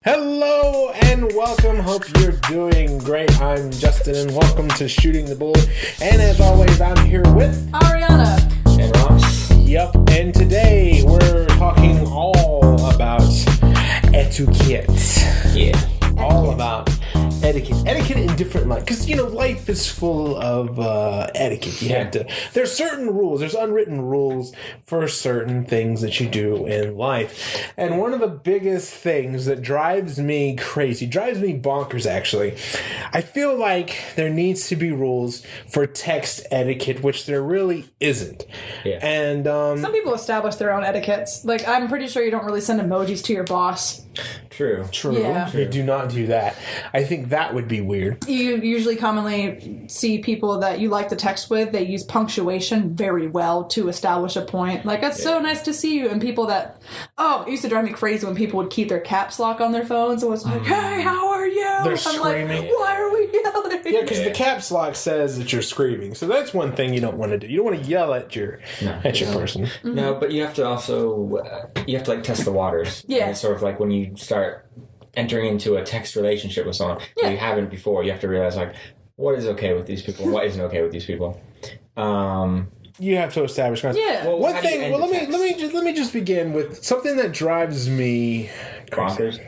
Hello and welcome. Hope you're doing great. I'm Justin and welcome to Shooting the Bull. And as always, I'm here with Ariana and Ross. Yep, and today we're talking all about etiquette. Yeah. All about etiquette. Etiquette in different life. Because, life is full of etiquette. You have to. There's certain rules. There's unwritten rules for certain things that you do in life. And one of the biggest things that drives me crazy, drives me bonkers actually, I feel like there needs to be rules for text etiquette, which there really isn't. Yeah. And Some people establish their own etiquettes. Like, I'm pretty sure you don't really send emojis to your boss. True. Yeah. You do not do that. I think that would be weird. You usually commonly see people that you like to text with, they use punctuation very well to establish a point. Like, that's so nice to see you. And people that, it used to drive me crazy when people would keep their caps lock on their phones. It was like, hey, how are you? They're I'm screaming. like, why are we yelling? Yeah, because the caps lock says that you're screaming. So that's one thing you don't want to do. You don't want to yell at your person. Mm-hmm. No, but you have to also test the waters. Yeah. And it's sort of like when you start entering into a text relationship with someone that you haven't before, you have to realize what is okay with these people and what isn't okay with these people. You have to establish context. Yeah. Well, One thing. Well, let me just begin with something that drives me Bonkers.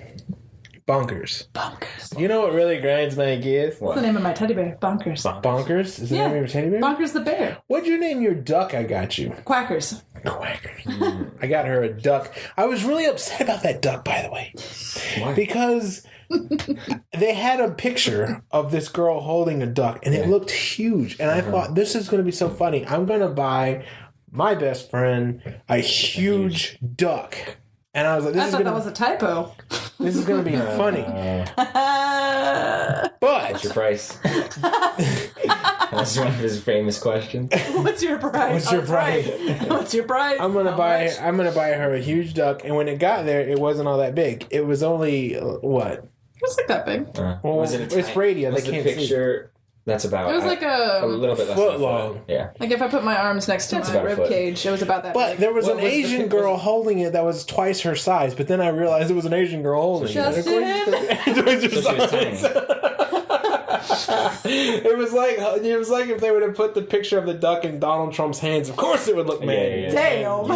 Bonkers. You know what really grinds my gears? What's the name of my teddy bear? Bonkers. Bonkers? Is the name of your teddy bear? Bonkers the bear. What'd you name your duck I got you? Quackers. Quackers. I got her a duck. I was really upset about that duck, by the way. Why? Because they had a picture of this girl holding a duck, and it looked huge. And I thought, this is going to be so funny. I'm going to buy my best friend a huge duck. And I was like, I thought that was a typo. This is going to be funny. But What's your price? That's one of his famous questions. What's your price? What's your price? What's your price? I'm gonna buy her a huge duck, and when it got there, it wasn't all that big. It was only what? It was like that big. Was it it's radio. They the can't picture? That's about. It was like a little bit less foot than long. Yeah. Like if I put my arms next to That's my about a rib foot. cage, it was about that But big. there was What an was the Asian pic- girl holding it that was twice her size. But then I realized it was an Asian girl holding Justin? it. So she was tiny. It was like if they would have put the picture of the duck in Donald Trump's hands. Of course, it would look mad. Damn.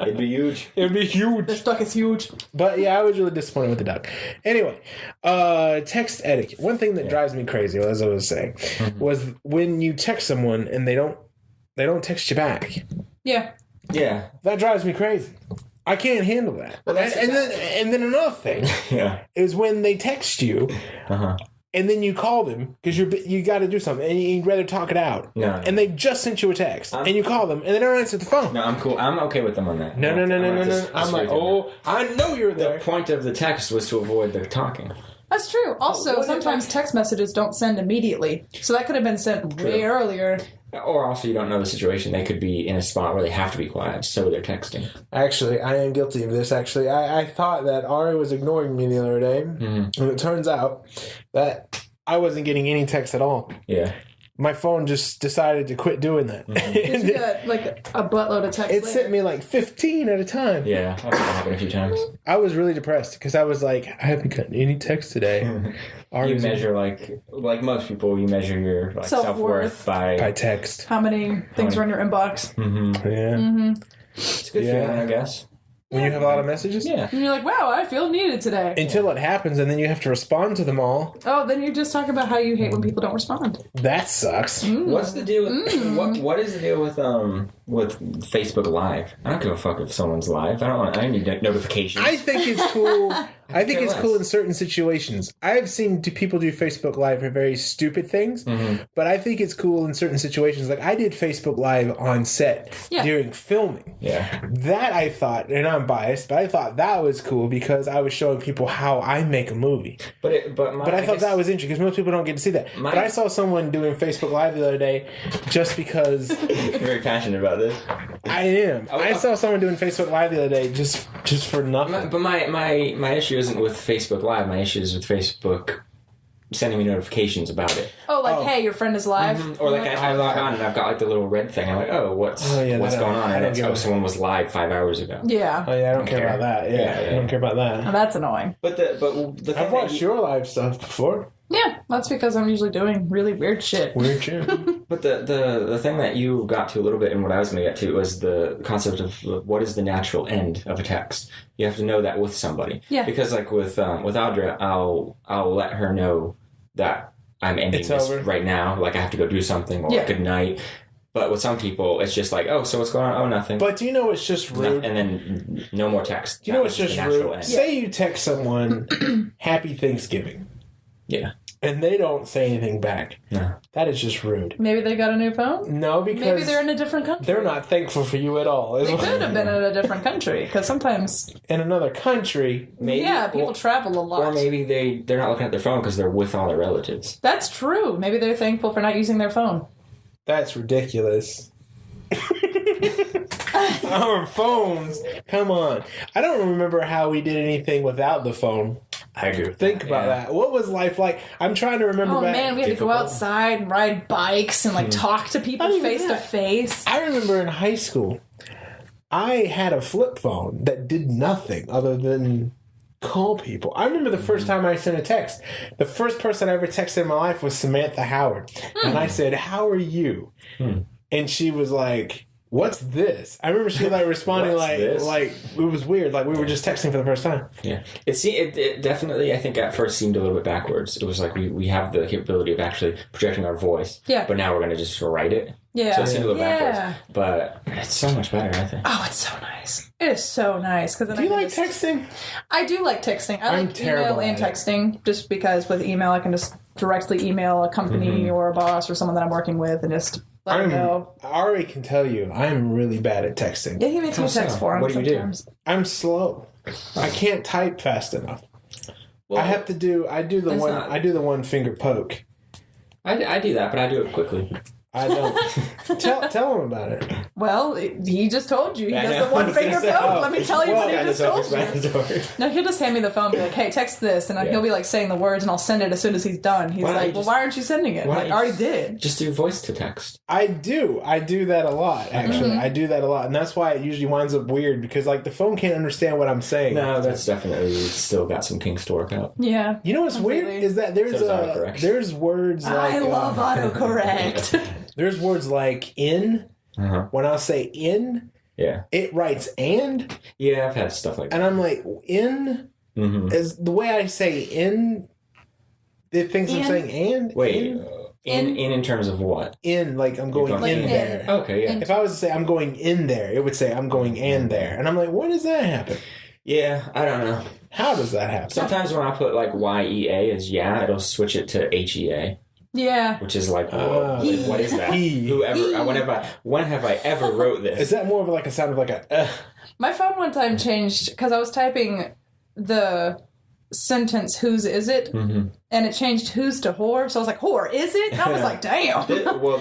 It'd be huge. It would be huge. This duck is huge. But yeah, I was really disappointed with the duck. Anyway, text etiquette. One thing that drives me crazy, as I was saying, was when you text someone and they don't text you back. Yeah. Yeah. That drives me crazy. I can't handle that. Well, that's and then another thing Yeah. is when they text you and then you call them because you got to do something and you'd rather talk it out. No. And they just sent you a text and you call them and they don't answer the phone. No, I'm cool. I'm okay with them on that. No. I'm like, I know you're there. The point of the text was to avoid the talking. That's true. Also, sometimes text messages don't send immediately. So that could have been sent way earlier. Or also, you don't know the situation. They could be in a spot where they have to be quiet, so they're texting. Actually, I am guilty of this. Actually, I thought that Ari was ignoring me the other day, and it turns out that I wasn't getting any text at all. Yeah. My phone just decided to quit doing that. Did you get like a buttload of text It later? sent me like 15 at a time. Yeah, that's happened a few times. I was really depressed because I was like, I haven't gotten any text today. You measure like most people, you measure your self-worth by text. How many things are in your inbox? Yeah. It's a good feeling, I guess. When you have a lot of messages? Yeah. And you're like, wow, I feel needed today. Until it happens, and then you have to respond to them all. Oh, then you just talk about how you hate when people don't respond. That sucks. What's the deal with what is the deal with Facebook Live? I don't give a fuck if someone's live. I need notifications. I think it's cool. I think it's cool in certain situations. I've seen people do Facebook Live for very stupid things, but I think it's cool in certain situations. Like I did Facebook Live on set during filming. Yeah. That I thought, and I'm biased, but I thought that was cool because I was showing people how I make a movie. But I thought that was interesting because most people don't get to see that. But I saw someone doing Facebook Live the other day just because... You're very passionate about this. I am. I saw someone doing Facebook Live the other day just for nothing. But my issue isn't with Facebook Live. My issue is with Facebook sending me notifications about it. Oh, like, hey, your friend is live? Or like I log on and I've got like the little red thing. I'm like, oh, what's going on? And it's, someone was live 5 hours ago. Yeah. Oh, yeah, I don't care about that. Yeah, I don't care about that. Oh, that's annoying. But the thing I've watched your live stuff before. Yeah, that's because I'm usually doing really weird shit. Weird shit. But the thing that you got to a little bit and what I was going to get to was the concept of what is the natural end of a text. You have to know that with somebody. Yeah. Because like with Audra, I'll let her know that I'm ending this right now. Like I have to go do something or good night. But with some people, it's just like, oh, so what's going on? Oh, nothing. But do you know it's just rude? And then no more text. Do you know it's just rude? Say you text someone, Happy Thanksgiving. Yeah. And they don't say anything back. No. That is just rude. Maybe they got a new phone? No, because... Maybe they're in a different country. They're not thankful for you at all. They could have been in a different country, because sometimes... In another country... Maybe, yeah, people travel a lot. Or maybe they're not looking at their phone because they're with all their relatives. That's true. Maybe they're thankful for not using their phone. That's ridiculous. Our phones. Come on. I don't remember how we did anything without the phone. I agree. Think about that. What was life like? I'm trying to remember back. Oh, man, we had to go outside and ride bikes and, like, talk to people face to face. I remember in high school, I had a flip phone that did nothing other than call people. I remember the first time I sent a text. The first person I ever texted in my life was Samantha Howard. And I said, how are you? And she was like... What's this? I remember she like responding like it was weird. Like we were just texting for the first time. Yeah, it definitely. I think at first seemed a little bit backwards. It was like we have the capability of actually projecting our voice. Yeah. But now we're going to just write it. Yeah. So it seemed a little backwards. But it's so much better, I think. Oh, it's so nice. It is so nice. Do you like texting? I do like texting. I like email and texting just because with email I can just directly email a company or a boss or someone that I'm working with and just let them know. I already can tell you, I'm really bad at texting. Yeah, he makes me text for him sometimes. I'm slow. I can't type fast enough. Well, I do the one finger poke. I do that, but I do it quickly. I don't. Tell him about it. Well, he just told you. He does the one finger poke. Let me tell you what he just told you. No, he'll just hand me the phone and be like, hey, text this. And he'll be like saying the words and I'll send it as soon as he's done. He's like, well, why aren't you sending it? Like, I already did. Just do voice to text. I do that a lot, actually. I do that a lot. And that's why it usually winds up weird because like the phone can't understand what I'm saying. No, that's definitely still got some kinks to work out. Yeah. You know what's weird is that there's words like... I love autocorrect. There's words like in. When I'll say in, it writes and. Yeah, I've had stuff like that. And I'm like, in is the way I say in. It thinks I'm saying and. Wait, in terms of what? In, like I'm going in there. Okay, yeah. If I was to say I'm going in there, it would say I'm going in there. And I'm like, when does that happen? Yeah, I don't know. How does that happen? Sometimes when I put like YEA as it'll switch it to HEA. Yeah. Which is like, what is that? When have I ever wrote this? Is that more of like a sound of like a... My phone one time changed because I was typing the sentence, whose is it? And it changed whose to whore. So I was like, whore, is it? And I was like, damn.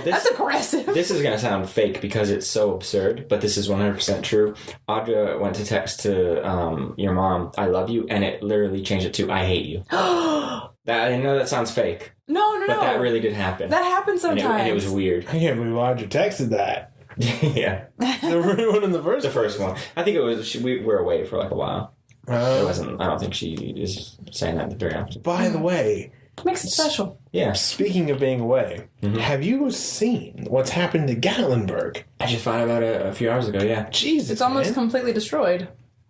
That's aggressive. This is going to sound fake because it's so absurd, but this is 100% true. Audra went to text to your mom, I love you, and it literally changed it to, I hate you. I know that sounds fake. No. But that really did happen. That happens sometimes. And it was weird. I can't believe Audra texted that. Yeah. The one in the first The first one. I think it was, we were away for like a while. It wasn't, I don't think she is saying that very often. By the way. Makes it special. Yeah. Speaking of being away, have you seen what's happened to Gatlinburg? I just found about it a few hours ago, yeah. Jesus, it's almost completely destroyed,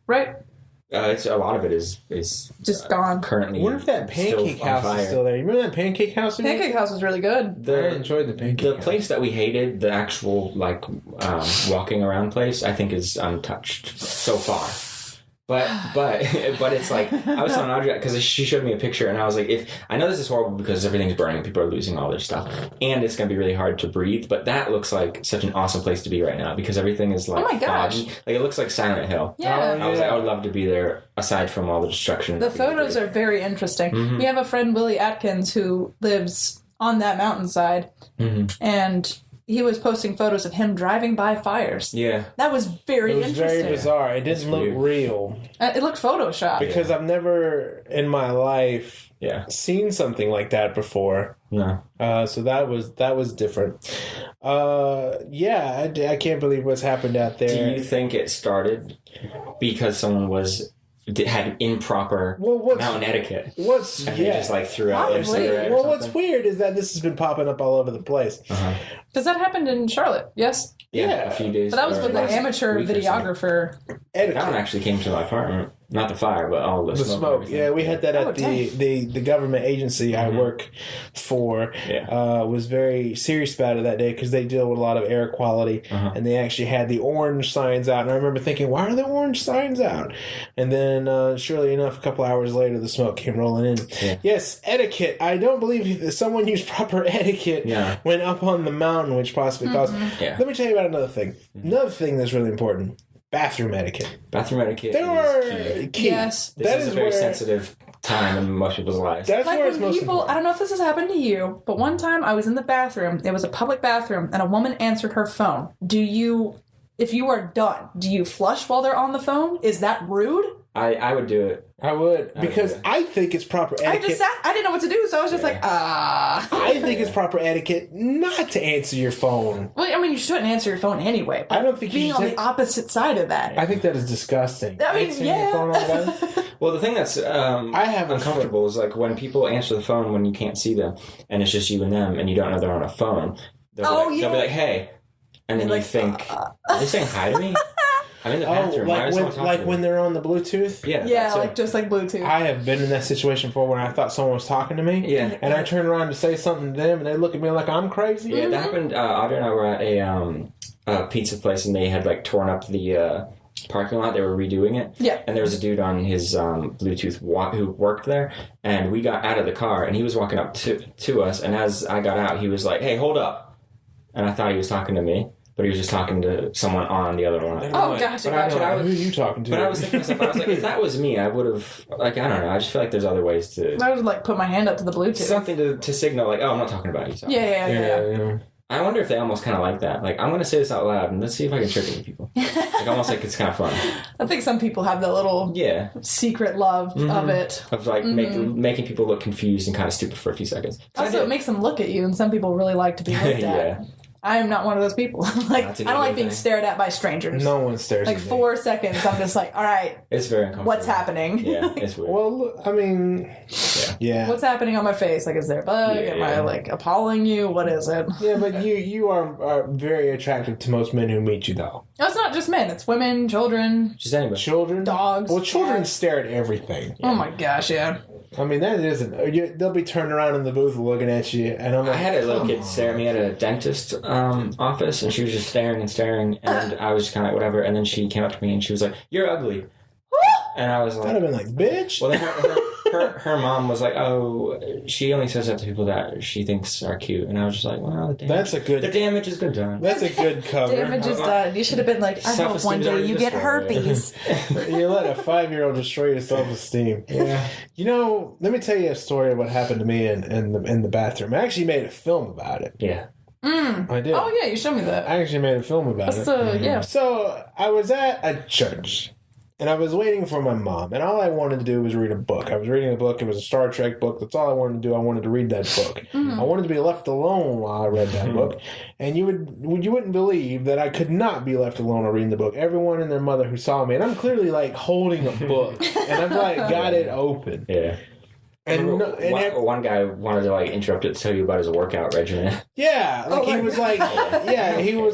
right? It's a lot of it is just gone. Currently, I wonder if that pancake house is still there. You remember that pancake house? Pancake house was really good. I enjoyed the pancake. The place that we hated, the actual like walking around place, I think is untouched so far. But it's like I was telling Audrey because she showed me a picture and I was like, I know this is horrible because everything's burning, people are losing all their stuff, and it's going to be really hard to breathe. But that looks like such an awesome place to be right now because everything is like foggy. Like it looks like Silent Hill. Yeah, I was like, I would love to be there. Aside from all the destruction, the photos are very interesting. We have a friend, Willie Atkins, who lives on that mountainside, and he was posting photos of him driving by fires. Yeah. That was very It was interesting. very bizarre. It didn't look real. It looked photoshopped. Because I've never in my life seen something like that before. No. So that was different. I can't believe what's happened out there. Do you think it started because someone had improper mountain etiquette? They just like threw out their cigarette. Well, what's weird is that this has been popping up all over the place. Because that happened in Charlotte, yes? Yeah, a few days. But that was with the amateur videographer. That one actually came to my apartment. Not the fire, but all the smoke. Yeah, we had that at the government agency I work for. Was very serious about it that day because they deal with a lot of air quality, and they actually had the orange signs out. And I remember thinking, why are the orange signs out? And then, surely enough, a couple hours later, the smoke came rolling in. Yeah. Yes, etiquette. I don't believe someone used proper etiquette when up on the mountain, which possibly caused. Let me tell you about another thing. Another thing that's really important. Bathroom etiquette. Bathroom etiquette is key. Yes. This is a very sensitive time in most people's lives. That's like where it's when most people, important. I don't know if this has happened to you, but one time I was in the bathroom. It was a public bathroom, and a woman answered her phone. If you are done, do you flush while they're on the phone? Is that rude? I would do it. I would, because I think it's proper etiquette. I didn't know what to do, so I was just I think it's proper etiquette not to answer your phone. Well, I mean, you shouldn't answer your phone anyway. But I don't think being on the opposite side of that. I think that is disgusting. I mean, Answering your phone all the time. Well, the thing that's I have uncomfortable is like when people answer the phone when you can't see them, and it's just you and them, and you don't know they're on a phone. They'll be like, "Hey," and then you think, "Are they saying hi to me?" I'm in the bathroom. When they're on the Bluetooth? Yeah, just like Bluetooth. I have been in that situation before when I thought someone was talking to me. Yeah. And I turn around to say something to them, and they look at me like I'm crazy. Yeah, that happened. Audrey and I were at a pizza place, and they had like torn up the parking lot. They were redoing it. Yeah. And there was a dude on his Bluetooth who worked there, and we got out of the car, and he was walking up to us, and as I got out, he was like, "Hey, hold up." And I thought he was talking to me. But he was just talking to someone on the other one. Oh, gotcha. Who are you talking to? But I was thinking to myself, I was like, if that was me, I would have, like, I don't know. I just feel like there's other ways to... I would, like, put my hand up to the Bluetooth. Something to signal, like, oh, I'm not talking about you. Yeah. I wonder if they almost kind of like that. Like, I'm going to say this out loud, and let's see if I can trick any people. Like, almost like it's kind of fun. I think some people have the little secret love of it. Of, like, making people look confused and kind of stupid for a few seconds. Also, it makes them look at you, and some people really like to be looked at. I am not one of those people. Like, I don't like being stared at by strangers. No one stares at me. Like 4 seconds, I'm just like, all right. It's very uncomfortable. What's happening? Yeah, it's weird. Well, I mean, yeah. What's happening on my face? Like, is there a bug? Am I, like, appalling you? What is it? Yeah, but you are very attractive to most men who meet you, though. No, it's not just men. It's women, children. Just anybody. Children? Dogs. Well, children stare at everything. Oh, my gosh, yeah. I mean, that isn't... They'll be turning around in the booth looking at you, and I'm like... I had a little kid stare at me at a dentist office, and she was just staring and staring, and I was just kind of like, whatever, and then she came up to me, and she was like, "You're ugly." And I was like... I'd have been like, bitch! Well, then her mom was like, "Oh, she only says that to people that she thinks are cute," and I was just like, "Well, the damage has been done." That's a good cover. Damage is done. You should have been like, "I hope one day you get herpes." You let a 5-year-old destroy your self-esteem. Yeah. You know, let me tell you a story of what happened to me in the bathroom. I actually made a film about it. Yeah. I did. Oh, yeah, you showed me that. I actually made a film about it. Yeah. So I was at a church. And I was waiting for my mom, and all I wanted to do was read a book. I was reading a book. It was a Star Trek book. That's all I wanted to do. I wanted to read that book. I wanted to be left alone while I read that book. And you wouldn't believe that I could not be left alone while reading the book. Everyone and their mother who saw me, and I'm clearly like holding a book, and I've like got it open. Yeah. And one guy wanted to like interrupt it to tell you about his workout regimen. Yeah, he was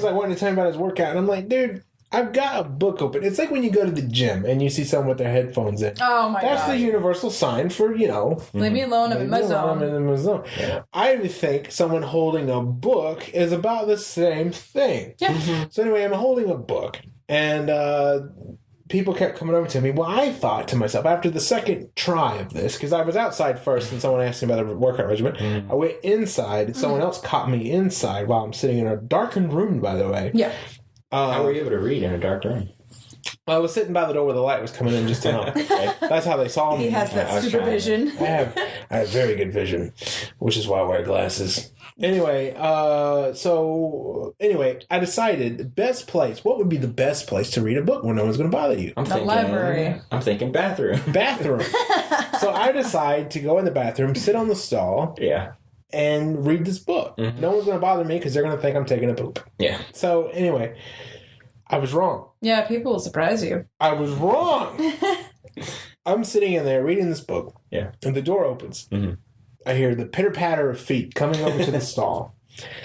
like wanting to tell me about his workout, and I'm like, dude. I've got a book open. It's like when you go to the gym and you see someone with their headphones in. Oh my god. That's the universal sign for, leave me alone, I'm in my zone. Yeah. I think someone holding a book is about the same thing. Yeah. So anyway, I'm holding a book, and people kept coming over to me. Well, I thought to myself, after the second try of this, because I was outside first and someone asked me about the workout regimen, I went inside and someone else caught me inside while I'm sitting in a darkened room, by the way. Yeah. How were you able to read in a dark room? I was sitting by the door where the light was coming in just to help. That's how they saw me. He has that supervision. I have very good vision, which is why I wear glasses. Anyway, I decided the best place. What would be the best place to read a book when no one's going to bother you? The library. I'm thinking bathroom. Bathroom. So I decide to go in the bathroom, sit on the stall, Yeah. and read this book. Mm-hmm. No one's going to bother me because they're going to think I'm taking a poop. Yeah. So anyway, I was wrong. Yeah, people will surprise you. I was wrong. I'm sitting in there reading this book. Yeah. And the door opens. Mm-hmm. I hear the pitter-patter of feet coming over to the stall.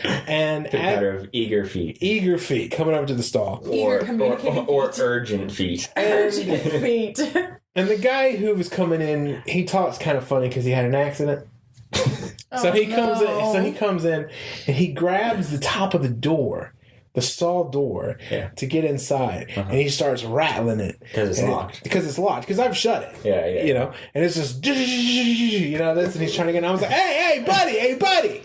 And Pitter of eager feet. eager feet coming over to the stall. Eager communicating Or feet. urgent feet. Urgent feet. And the guy who was coming in, he talks kind of funny because he had an accident. So he comes in and he grabs the top of the door, the stall door, to get inside, and he starts rattling it Because it's locked. Because I've shut it. Yeah. You know, and it's just this, and he's trying to get in. I was like, hey buddy,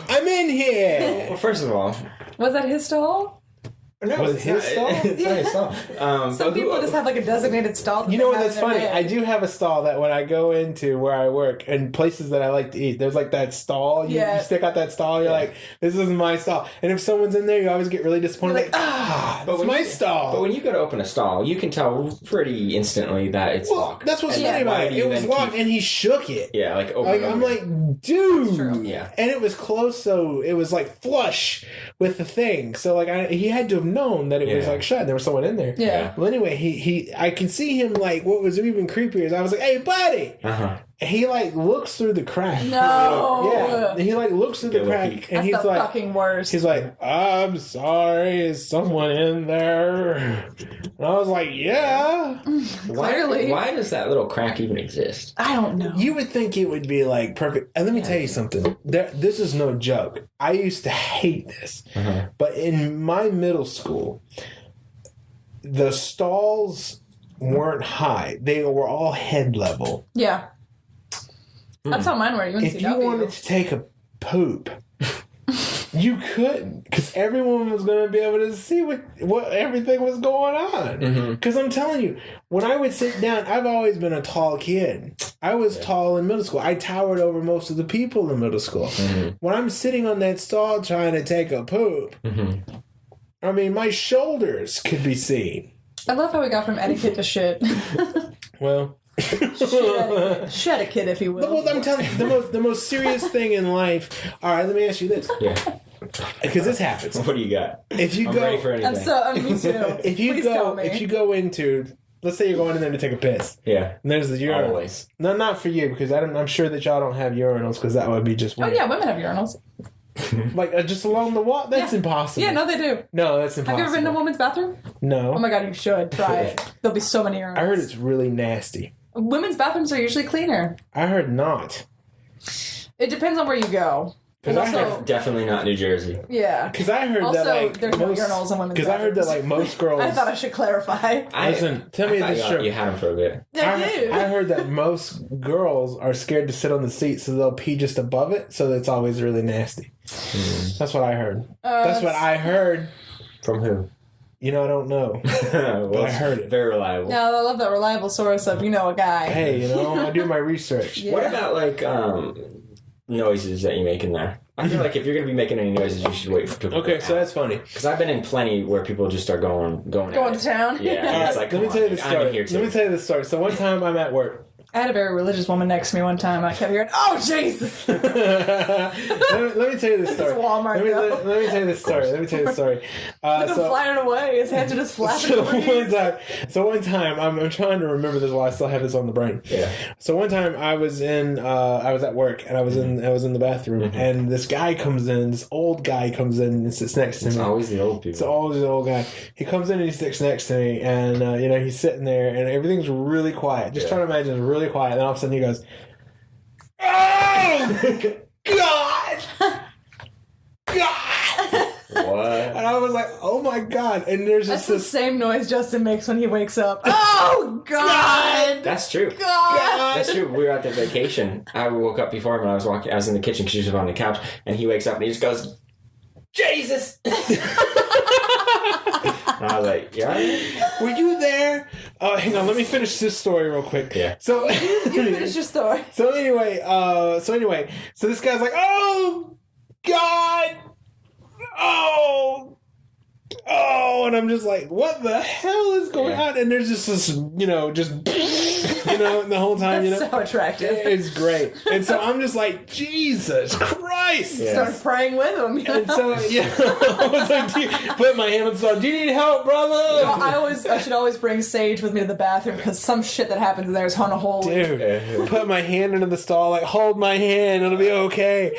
I'm in here. Well, first of all, Was that his stall? no, Was it his stall? It's not his stall. Some people just have like a designated stall. You know what? That's funny. I do have a stall that when I go into where I work and places that I like to eat, there's like that stall. You stick out that stall. You're like, this isn't my stall. And if someone's in there, you always get really disappointed. It's my stall. But when you go to open a stall, you can tell pretty instantly that it's locked. That's what's And funny why about it. do you It was then locked, keep- and he shook it. Yeah, like over. Like, and I'm over. like, dude. Yeah. And it was close, so it was like flush with the thing. So like he had to have known that it was like shut. And there was someone in there. Yeah. Well, anyway, I can see him like. What was even creepier is I was like, hey, buddy. And he like looks through the crack. No. Yeah. And he like looks through the crack, and That's he's the like, fucking worst. he's like, I'm sorry, is someone in there? And I was like, yeah. Clearly. Why does that little crack even exist? I don't know. You would think it would be like perfect. And let me tell you something. This is no joke. I used to hate this. But in my middle school, the stalls weren't high. They were all head level. Yeah. That's how mine were. If you wanted to take a poop, you couldn't, because everyone was going to be able to see what everything was going on. Because I'm telling you, when I would sit down, I've always been a tall kid. I was tall in middle school. I towered over most of the people in middle school. When I'm sitting on that stall trying to take a poop, I mean, my shoulders could be seen. I love how we got from etiquette to shit. Well... Etiquette, if you will. Well, I'm telling you, the most serious thing in life. All right, let me ask you this. Yeah. Because this happens. What do you got? If you I'm go, ready for anything. Me too. if you go into, let's say you're going in there to take a piss. Yeah. And there's the urinal. Always. No, not for you, because I'm sure that y'all don't have urinals, because that would be just weird. Oh yeah, women have urinals. Like just along the wall. That's impossible. Yeah, no, they do. No, that's impossible. Have you ever been to a woman's bathroom? No. Oh my god, you should try it. There'll be so many urinals. I heard it's really nasty. Women's bathrooms are usually cleaner. I heard not. It depends on where you go. And also, Definitely not New Jersey. yeah. Because I heard Also, that like there's no urinals in women's Because I heard that like most girls. I thought I should clarify. Listen, tell me this You had them for a bit. I heard that most girls are scared to sit on the seat, so they'll pee just above it, so it's always really nasty. That's what I heard. That's what I heard. From who? You know, I don't know. Well, I heard it. Very reliable. No, I love that reliable source of, a guy. Hey, I do my research. Yeah. What about like noises that you make in there? I feel like if you're gonna be making any noises, you should wait for people. Okay, so that's funny. Because I've been in plenty where people just start going to town. Yeah, and it's like, let me tell you the I'm story. in here too. Let me tell you the story. So one time I'm at work. I had a very religious woman next to me one time. I kept hearing, "Oh Jesus!" let me tell you the story. It's Walmart, let me tell you the story. Let me tell you the story. Look at him flying away. His hands are just flapping. So one time, I'm trying to remember this while I still have this on the brain. Yeah. So one time I was at work and I was in the bathroom and this guy comes in, this old guy comes in and sits next to me. It's always the old people. It's always the old guy. He comes in and he sits next to me and he's sitting there and everything's really quiet. Just try to imagine it's really quiet. And then all of a sudden he goes, "Oh God! God!" What? And I was like, "Oh my God!" And there's That's just the this. same noise Justin makes when he wakes up. Oh God! That's true. God! That's true. We were at the vacation. I woke up before him and I was in the kitchen because she was on the couch and he wakes up and he just goes, "Jesus!" And I was like, "Yeah." Were you there? Hang on, let me finish this story real quick. Yeah. So You finish your story. So anyway, so this guy's like, "Oh God! And I'm just like, what the hell is going on? And there's just this, the whole time, That's so attractive. It's great. And so I'm just like, Jesus Christ! Yeah. Start praying with him. And so, I was like, put my hand on the stall. Do you need help, brother? I should always bring Sage with me to the bathroom because some shit that happens in there is unholy. Dude, put my hand into the stall, like, hold my hand, it'll be okay.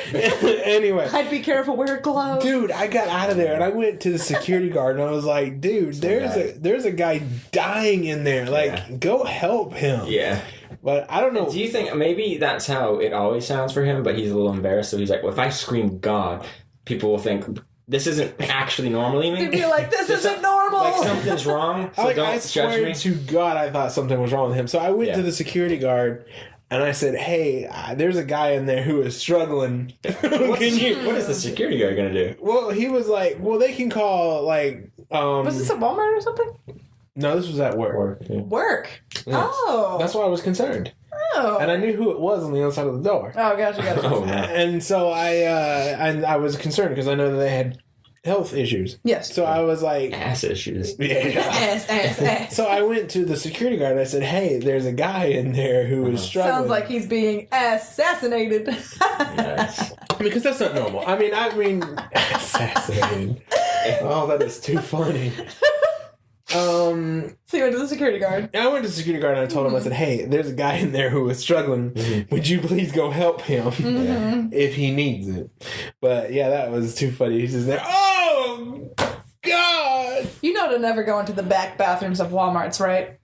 Anyway. I'd be careful, wear gloves. Dude, I got out of there and I went to the security guard and I was like, dude, there's a guy dying in there. Like, go help him. Yeah. But I don't know. Do you think maybe that's how it always sounds for him, but he's a little embarrassed, so he's like, well, if I scream God, people will think this isn't actually normally me. They'd be like, this isn't normal. Like, something's wrong, so don't I judge swear me. to God, I thought something was wrong with him. So I went to the security guard and I said, hey, there's a guy in there who is struggling. What is the security guard going to do? Well, he was like, well, they can call, like... was this at Walmart or something? No, this was at work. Work? Yes. Oh. That's why I was concerned. Oh. And I knew who it was on the other side of the door. Oh, gotcha. Oh, no. And so I was concerned because I know that they had health issues. Yes. So I was like... Ass issues. Yeah. Ass. So I went to the security guard and I said, hey, there's a guy in there who is struggling. Sounds like he's being assassinated. Yes. Because that's not normal. I mean, assassinated. Oh, that is too funny. So you went to the security guard. I went to the security guard and I told him, I said, hey, there's a guy in there who is struggling. Would you please go help him if he needs it? But yeah, that was too funny. He's just there, oh, God. You know to never go into the back bathrooms of Walmarts, right?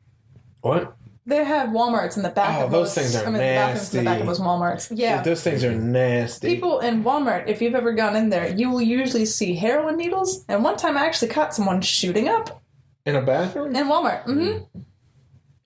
What? They have Walmarts in the back of those things are the bathrooms in the back of nasty. those Walmarts. Yeah. Dude, those things are nasty. People in Walmart, if you've ever gone in there, you will usually see heroin needles. And one time I actually caught someone shooting up In a bathroom? in Walmart. Mm-hmm.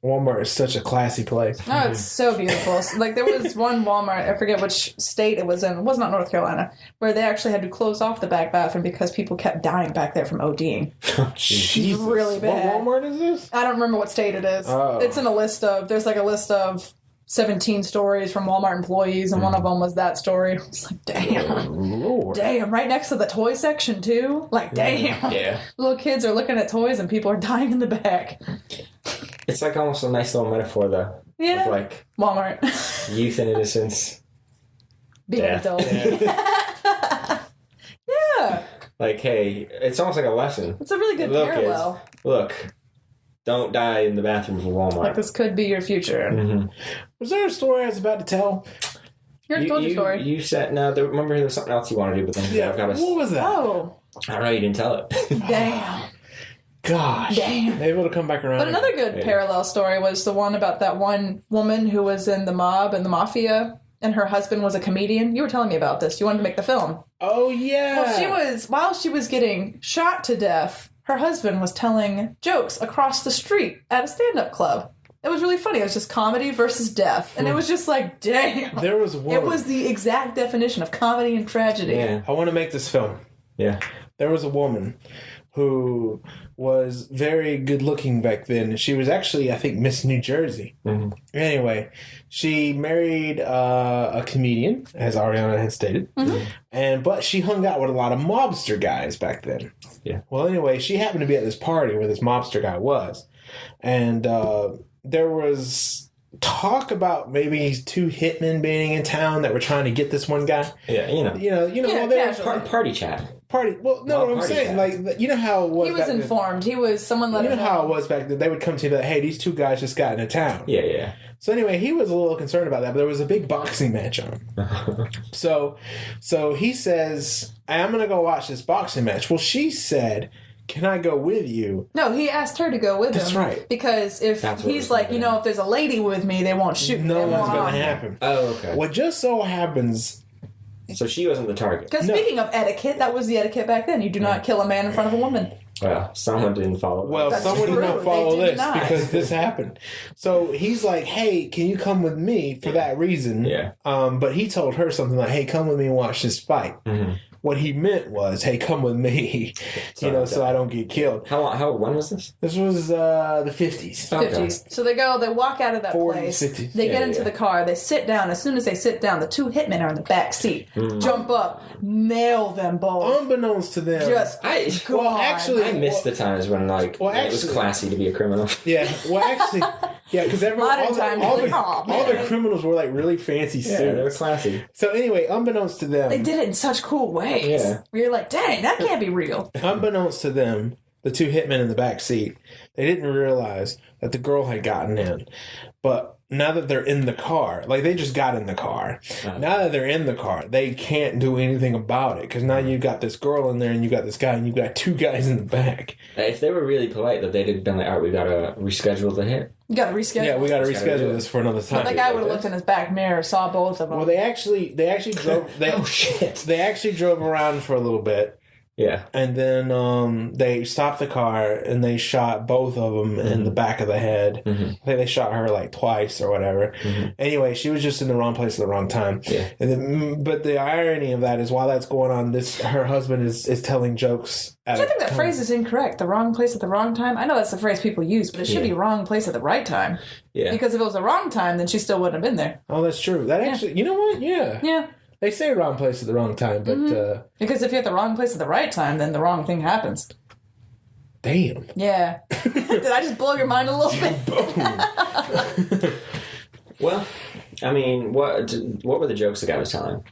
Walmart is such a classy place. Oh, it's so beautiful. Like, there was one Walmart, I forget which state it was in. It was not North Carolina, where they actually had to close off the back bathroom because people kept dying back there from ODing. Jesus. Really bad. What Walmart is this? I don't remember what state it is. Oh. It's in a list of, there's like a list of 17 stories from Walmart employees, and one of them was that story. It's like, damn. Lord. Damn, right next to the toy section, too? Like, damn. Yeah. Little kids are looking at toys and people are dying in the back. It's like almost a nice little metaphor, though. Yeah. Of like Walmart. youth and innocence. Being an Death. adult. Yeah. Like, hey, it's almost like a lesson. It's a really good Look, parallel. kids, look, don't die in the bathroom of Walmart. Like, this could be your future. Mm-hmm. Was there a story I was about to tell? You already told your story. You said, no, remember there was something else you wanted to do, but then I've got What was that? Oh, I don't know, you didn't tell it. damn. Gosh. Damn. Maybe it'll come back around. But another good parallel story was the one about that one woman who was in the mob and the mafia, and her husband was a comedian. You were telling me about this. You wanted to make the film. Oh, yeah. Well, while she was getting shot to death, her husband was telling jokes across the street at a stand-up club. It was really funny. It was just comedy versus death. And it was just like, damn. There was one. It was the exact definition of comedy and tragedy. Yeah. I want to make this film. Yeah. There was a woman who was very good looking back then. She was actually, I think, Miss New Jersey. Mm-hmm. Anyway, she married a comedian, as Ariana had stated, but she hung out with a lot of mobster guys back then. Yeah. Well, anyway, she happened to be at this party where this mobster guy was, and there was talk about maybe two hitmen being in town that were trying to get this one guy. Yeah, Yeah, well, they were casually. party chat. party. Well, no, what I'm Party saying, chat. like, you know how it was. He was back then? informed. He was someone let You him know how it was back then. They would come to you and be like, hey, these two guys just got into town. Yeah, yeah. So anyway, he was a little concerned about that, but there was a big boxing match on. So he says, I'm going to go watch this boxing match. Well, she said, can I go with you? No, he asked her to go with him. That's right. Because if That's what he's was like, gonna if there's a lady with me, they won't shoot me. No They one's won't going harm to me. happen. Oh, okay. What just so happens... So she wasn't the target. Because No. speaking of etiquette, that was the etiquette back then. You do not kill a man in front of a woman. Well, someone didn't follow. Well, That's someone did true. not follow They did this not. because this happened. So he's like, hey, can you come with me for that reason? Yeah. But he told her something like, hey, come with me and watch this fight. Mm-hmm. what he meant was, hey, come with me, so I don't get killed. When was this? This was the 50s. Okay. 50s. So they walk out of that 40s, place. 50s. They get into the car. They sit down. As soon as they sit down, the two hitmen are in the back seat. Jump up, nail them both. Unbeknownst to them, I missed the times when it was classy to be a criminal. Yeah, because all the criminals were like really fancy suits. Yeah, they were classy. So anyway, unbeknownst to them, They did it in such cool ways. Yeah. Where you're like, dang, that can't be real. unbeknownst to them, the two hitmen in the back seat, they didn't realize that the girl had gotten in. But now that they're in the car, they just got in the car. Now that they're in the car, they can't do anything about it because now you've got this girl in there and you got this guy and you've got two guys in the back. If they were really polite, that they'd have been like, all right, we got to reschedule the hit. You got to reschedule. Yeah, we got to reschedule this for another time. But the guy would have looked in his back mirror, saw both of them. Well, they actually drove. Oh shit! They actually drove around for a little bit. Yeah. And then they stopped the car and they shot both of them in the back of the head. I think they shot her twice or whatever. Anyway, she was just in the wrong place at the wrong time. Yeah. And then, but the irony of that is while that's going on, her husband is telling jokes. I think that phrase is incorrect. The wrong place at the wrong time. I know that's the phrase people use, but it should be wrong place at the right time. Yeah. Because if it was the wrong time, then she still wouldn't have been there. Oh, that's true. That actually, you know what? Yeah. Yeah. They say wrong place at the wrong time, but... because if you're at the wrong place at the right time, then the wrong thing happens. Damn. Yeah. Did I just blow your mind a little bit? Well, I mean, what were the jokes the guy was telling?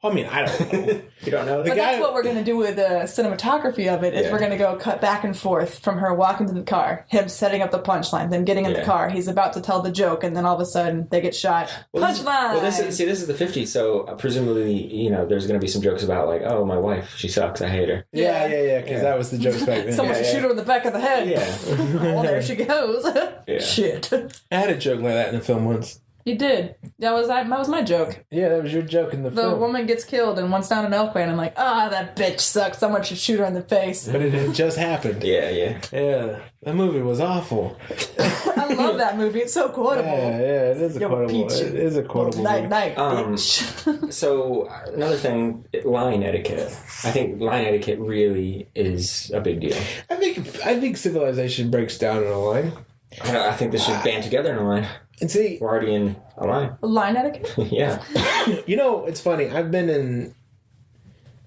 I mean, I don't know. You don't know? But that's what we're going to do with the cinematography of it, is we're going to go cut back and forth from her walking to the car, him setting up the punchline, then getting in the car, he's about to tell the joke, and then all of a sudden they get shot. Punchline! This is the 50s, so presumably, there's going to be some jokes about oh, my wife, she sucks, I hate her. Yeah, because that was the jokes back then. Someone should shoot her in the back of the head. Yeah. Oh, there she goes. Shit. I had a joke like that in a film once. You did. That was my joke. Yeah, that was your joke in the film. The woman gets killed and one's down in Elkway, and I'm like, that bitch sucks. Someone should shoot her in the face. But it had just happened. Yeah. That movie was awful. I love that movie. It's so quotable. Yeah, it is a quotable. It is a quotable movie. Night, bitch. So another thing, line etiquette. I think line etiquette really is a big deal. I think civilization breaks down in a line. I think they should band together in a line. And see, we're already in a line. Line etiquette? Yeah. It's funny. I've been in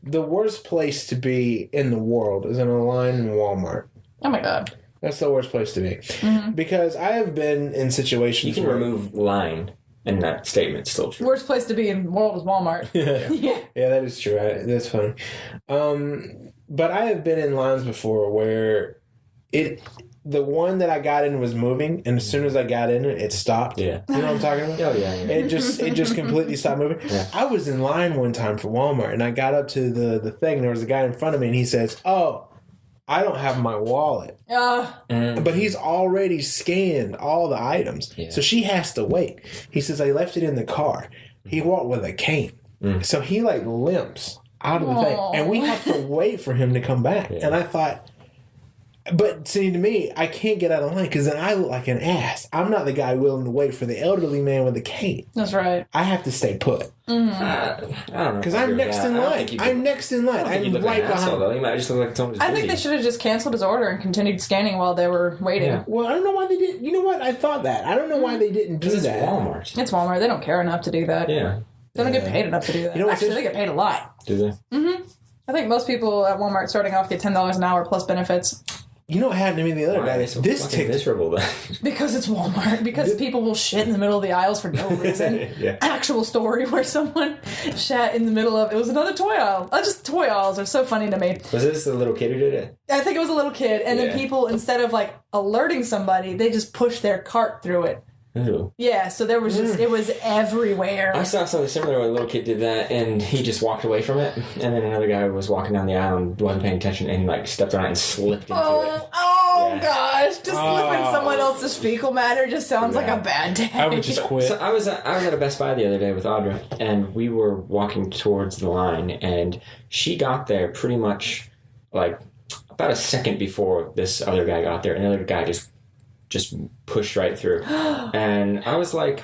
the worst place to be in the world is in a line in Walmart. Oh my God. That's the worst place to be. Because I have been in situations you can remove line and that statement's still true. Worst place to be in the world is Walmart. Yeah, that is true. That's funny. But I have been in lines before where the one that I got in was moving, and as soon as I got in it stopped. Yeah. You know what I'm talking about? Oh, yeah. It just completely stopped moving. Yeah. I was in line one time for Walmart, and I got up to the thing, and there was a guy in front of me, and he says, "Oh, I don't have my wallet." But he's already scanned all the items, so she has to wait. He says, "I left it in the car." He walked with a cane, so he limps out of the thing, and we have to wait for him to come back. Yeah. And I thought... But see, to me, I can't get out of line because then I look like an ass. I'm not the guy willing to wait for the elderly man with the cane. That's right. I have to stay put. I don't know. Because I'm next in line. I'm next in line. I'm right behind. You might just look like someone who's busy. I think they should have just canceled his order and continued scanning while they were waiting. Yeah. Well, I don't know why they didn't. You know what? I thought that. I don't know why they didn't do that. It's Walmart. It's Walmart. They don't care enough to do that. Yeah. They don't get paid enough to do that. Actually, they get paid a lot. Do they? Mm-hmm. I think most people at Walmart starting off get $10 an hour plus benefits. You know what happened to me the other day? So this ticked miserable then. Because it's Walmart. Because people will shit in the middle of the aisles for no reason. Yeah. Actual story where someone shat in the middle of... It was another toy aisle. Just toy aisles are so funny to me. Was this the little kid who did it? I think it was a little kid. And then people, instead of alerting somebody, they just pushed their cart through it. Ooh. Yeah, so there was just... It was everywhere. I saw something similar when a little kid did that, and he just walked away from it. And then another guy was walking down the aisle and wasn't paying attention, and he stepped on it and slipped into it. Oh, gosh. Just slipping someone else's fecal matter just sounds like a bad day. I would just quit. So I was at a Best Buy the other day with Audra, and we were walking towards the line, and she got there pretty much, about a second before this other guy got there, and the other guy just pushed right through. And I was like,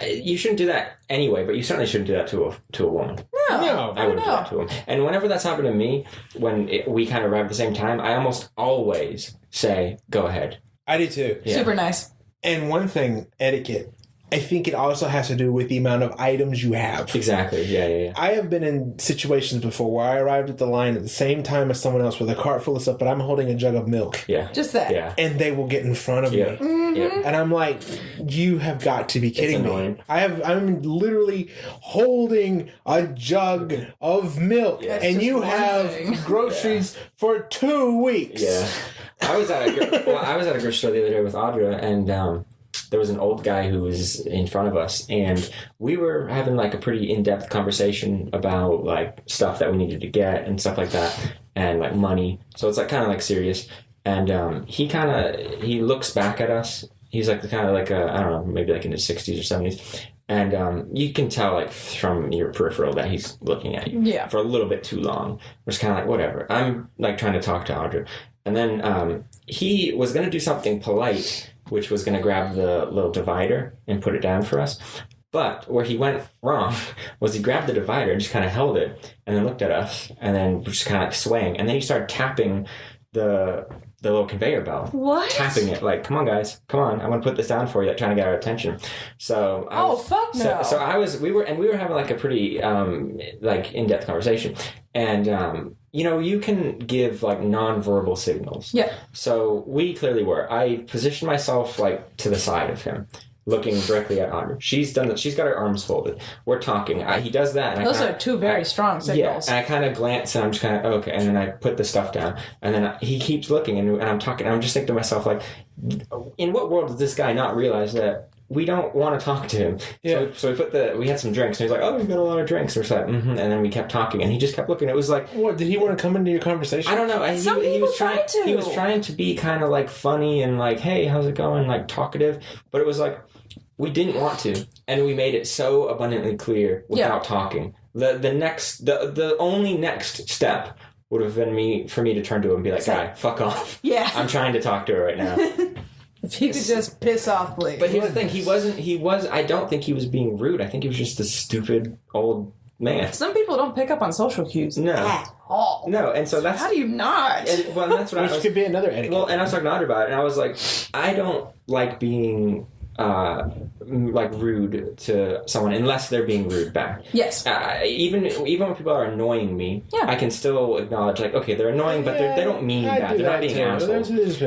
you shouldn't do that anyway, but you certainly shouldn't do that to a woman. No, I wouldn't do that to him. And whenever that's happened to me, when we kind of arrive at the same time, I almost always say, go ahead. I do too. Yeah. Super nice. And one thing, etiquette, I think it also has to do with the amount of items you have. Exactly. Yeah. I have been in situations before where I arrived at the line at the same time as someone else with a cart full of stuff, but I'm holding a jug of milk. Yeah. Just that. Yeah. And they will get in front of me. Yeah. And I'm like, you have got to be kidding me. I'm literally holding a jug of milk, and you have groceries for 2 weeks. Yeah. I was at a grocery store the other day with Audra, and there was an old guy who was in front of us, and we were having like a pretty in-depth conversation about like stuff that we needed to get and stuff like that, and like money. So it's like kind of like serious. And he looks back at us. He's like kind of like I don't know, maybe like in his 60s or 70s. And you can tell like from your peripheral that he's looking at you for a little bit too long. We're just kind of like, whatever. I'm like trying to talk to Audra. And then he was going to do something polite, which was going to grab the little divider and put it down for us. But where he went wrong was he grabbed the divider and just kind of held it and then looked at us and then just kind of like swaying. And then he started tapping the little conveyor belt. What? Tapping it like, come on, guys. Come on. I'm going to put this down for you. Trying to get our attention. So fuck no. So we were having like a pretty like in-depth conversation. And you can give like non-verbal signals. Yeah. So we clearly were. I positioned myself like to the side of him, looking directly at Audra. She's done that. She's got her arms folded. We're talking. He does that. And Those are two very strong signals. Yeah, and I kind of glance and I'm just kind of, okay. And then I put the stuff down. And then he keeps looking and I'm talking. And I'm just thinking to myself, like, in what world does this guy not realize that we don't want to talk to him? Yeah. So we had some drinks. And he's like, oh, we've got a lot of drinks. We're just like, And then we kept talking. And he just kept looking. It was like... What, did he want to come into your conversation? I don't know. He was trying to be kind of like funny and like, hey, how's it going? Like talkative. But it was like... We didn't want to, and we made it so abundantly clear without talking. The only next step would have been for me to turn to him and be like, "Guy, fuck off. Yeah, I'm trying to talk to her right now." If he could just piss off, please. But here's the thing: he was. I don't think he was being rude. I think he was just a stupid old man. Some people don't pick up on social cues at all. No, and so that's how do you not? And, well, that's what Which could be another etiquette. Well, and I was talking to Audra about it, and I was like, I don't like being. Like rude to someone unless they're being rude back. Yes. Even when people are annoying me, I can still acknowledge like, okay, they're annoying, but they don't mean that. They're not being assholes.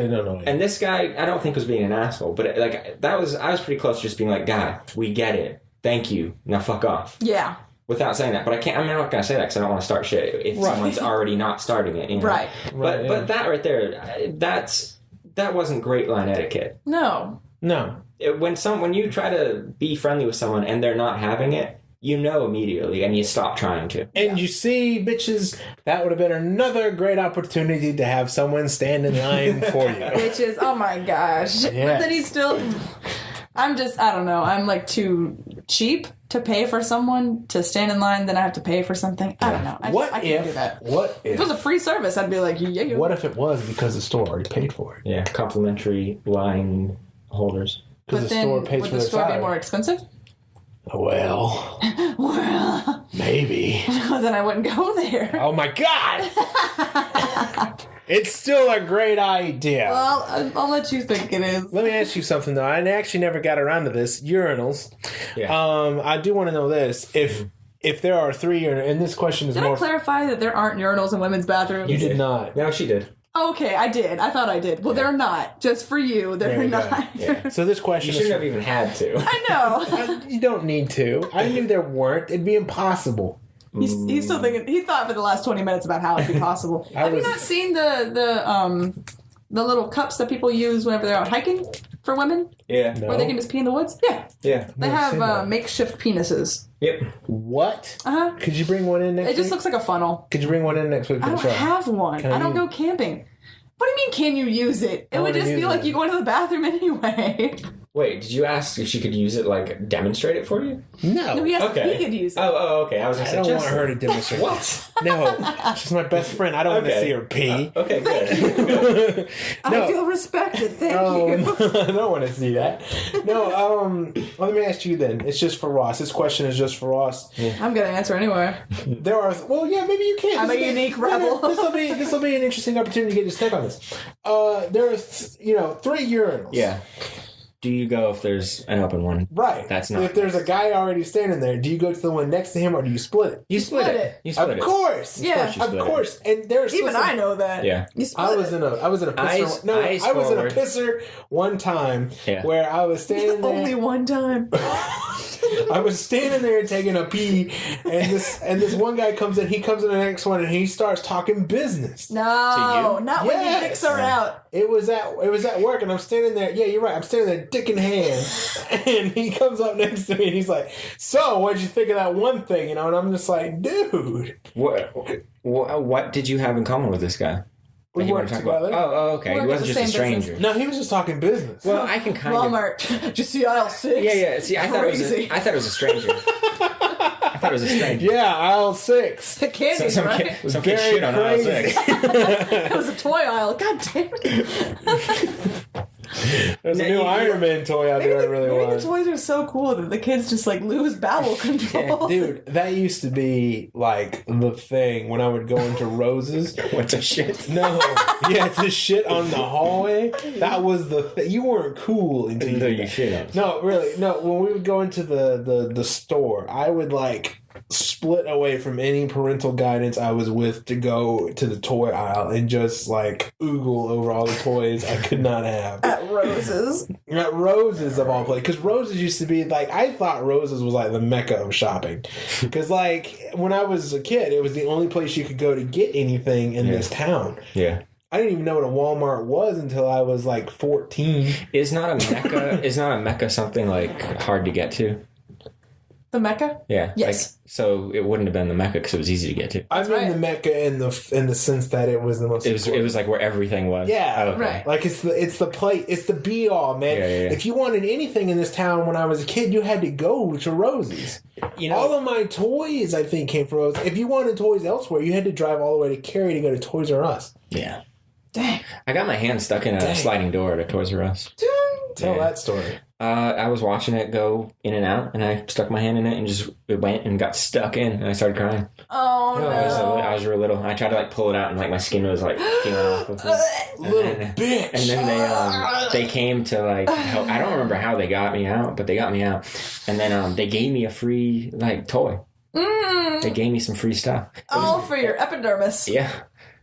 And this guy, I don't think was being an asshole, but like I was pretty close to just being like, guy, we get it. Thank you. Now fuck off. Yeah. Without saying that, but I'm not going to say that because I don't want to start shit if someone's already not starting it. You know? Right. But that right there, that wasn't great line etiquette. No. When you try to be friendly with someone and they're not having it, you know immediately and you stop trying to. And you see, bitches, that would have been another great opportunity to have someone stand in line for you. Bitches, oh my gosh. Yes. But then he's still... I don't know. I'm like too cheap to pay for someone to stand in line, then I have to pay for something. I don't know. I can't do that. If it was a free service, I'd be like, yeah. What if it was because the store already paid for it? Yeah, complimentary line holders. But then, would the store be more expensive? Well, maybe. Well, then I wouldn't go there. Oh my God! It's still a great idea. Well, I'll let you think it is. Let me ask you something, though. I actually never got around to this. Urinals. Yeah. I do want to know this. If there are 3 urinals, and this question is Did I clarify that there aren't urinals in women's bathrooms? You did not. No, she did. Okay, I did. I thought I did. Well, they're not. Just for you, they're not. Yeah. So this question you shouldn't have even had to. I know. You don't need to. I knew there weren't. It'd be impossible. He's still thinking. He thought for the last 20 minutes about how it'd be possible. Have you not seen the little cups that people use whenever they're out hiking for women? Yeah. No. Where they can just pee in the woods? Yeah. Yeah. They have makeshift penises. Yep. What? Uh-huh. Could you bring one in next week? It just looks like a funnel. Could you bring one in next week? I don't have one. I don't go camping. What do you mean, can you use it? It would just be like you going to the bathroom anyway. Wait, did you ask if she could use it, like, demonstrate it for you? No, he asked Okay. if he could use it. Oh, okay. I was going I to don't say, want her to demonstrate. What? No, she's my best friend. I don't want to see her pee. Okay, good. I feel respected. Thank you. I don't want to see that. No, let me ask you then. It's just for Ross. This question is just for Ross. I'm going to answer anyway. There are, well, yeah, maybe you can. I'm a unique rebel. This will be an interesting opportunity to get your take on this. There are, 3 urinals. Yeah. Do you go if there's an open one? Right. That's not. If there's a guy already standing there, do you go to the one next to him or do you split it? You split it. You split Of it. course. Yeah. Of course. And there's Even I know that. Yeah. You split I was in a pisser. I was in a pisser one time where I was standing there. Only one time. I was standing there taking a pee, and this one guy comes in. He comes in the next one, and he starts talking business. No, not when your Yes. dicks are out. It was at work, and I'm standing there. Yeah, you're right. I'm standing there, dick in hand, and he comes up next to me, and he's like, "So, what'd you think of that one thing?" And I'm just like, "Dude, What did you have in common with this guy? we That you worked wanna talk about? together." Oh, okay. He Work at wasn't the just a same stranger. No, he was just talking business. Well, I can kind of. Walmart. Did you see aisle 6? Yeah. See, I thought it was a stranger. I thought it was a stranger. Yeah, aisle 6. The candies, Some right? kid shit on aisle 6. It was a toy aisle. God damn it. There's a new Iron Man toy out there I really Maybe want. the toys are so cool that the kids just like lose bowel control. Dude, that used to be like the thing when I would go into Rose's. What's a shit? No, yeah, to shit on the hallway. That was the thing. You weren't cool until you did that. shit on. No, really, no. When we would go into the store, I would like split away from any parental guidance I was with to go to the toy aisle and just like oogle over all the toys I could not have. At Rose's. At Rose's of all places, because Rose's used to be like, I thought Rose's was like the mecca of shopping, because like when I was a kid, it was the only place you could go to get anything in this town. Yeah. I didn't even know what a Walmart was until I was like 14. Is not a mecca something like hard to get to? The Mecca? Yeah. Yes. Like, so it wouldn't have been the Mecca because it was easy to get to. I mean right. the mecca in the sense that it was the most. It was like where everything was. Yeah, Oh, okay. right. Like it's the plate, it's the be all, man. Yeah. If you wanted anything in this town when I was a kid, you had to go to Rosie's. You know, All of my toys, I think, came from Rosie's. If you wanted toys elsewhere, you had to drive all the way to Cary to go to Toys R Us. yeah. Dang. I got my hand stuck in a sliding door at a Toys R Us. Tell that story. I was watching it go in and out, and I stuck my hand in it, and it went and got stuck in, and I started crying. Oh, I was real little. I tried to like pull it out, and like my skin was like peeling off of it. Little bitch. And then they came to like help. I don't remember how they got me out, but they got me out. And then they gave me a free like toy. They gave me some free stuff. For your epidermis. Yeah.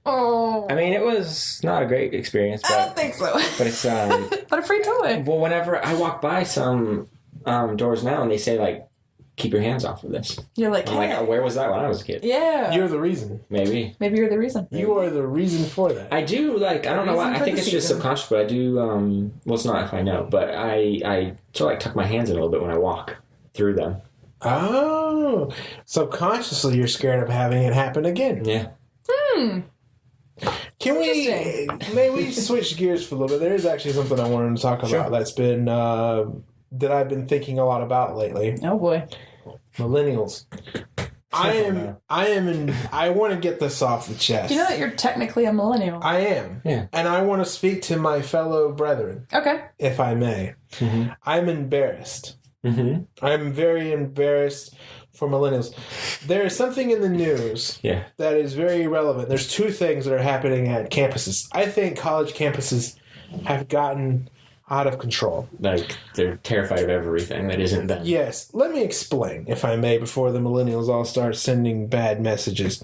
Oh. I mean, it was not a great experience, I don't but think so. but it's But a free toy. well, whenever I walk by some doors now, and they say like, keep your hands off of this. You're like, I'm like, where was that when I was a kid? yeah. You're the reason. Maybe. Maybe you're the reason. You are the reason for that. I do, like, I don't know why. Reason I for think the it's just season. subconscious, but I do, well, it's not if I know, but I sort of like tuck my hands in a little bit when I walk through them. Oh, subconsciously you're scared of having it happen again. Yeah. Can we maybe switch gears for a little bit? There is actually something I wanted to talk about that's been that I've been thinking a lot about lately. Oh boy. Millennials. I want to get this off the chest. Do you know that you're technically a millennial? I am. Yeah. And I want to speak to my fellow brethren, Okay. if I may. Mm-hmm. I'm embarrassed. Mm-hmm. I'm very embarrassed for millennials. There is something in the news that is very relevant. There's two things that are happening at campuses. I think college campuses have gotten out of control. Like, they're terrified of everything that isn't them. Yes. Let me explain, if I may, before the millennials all start sending bad messages.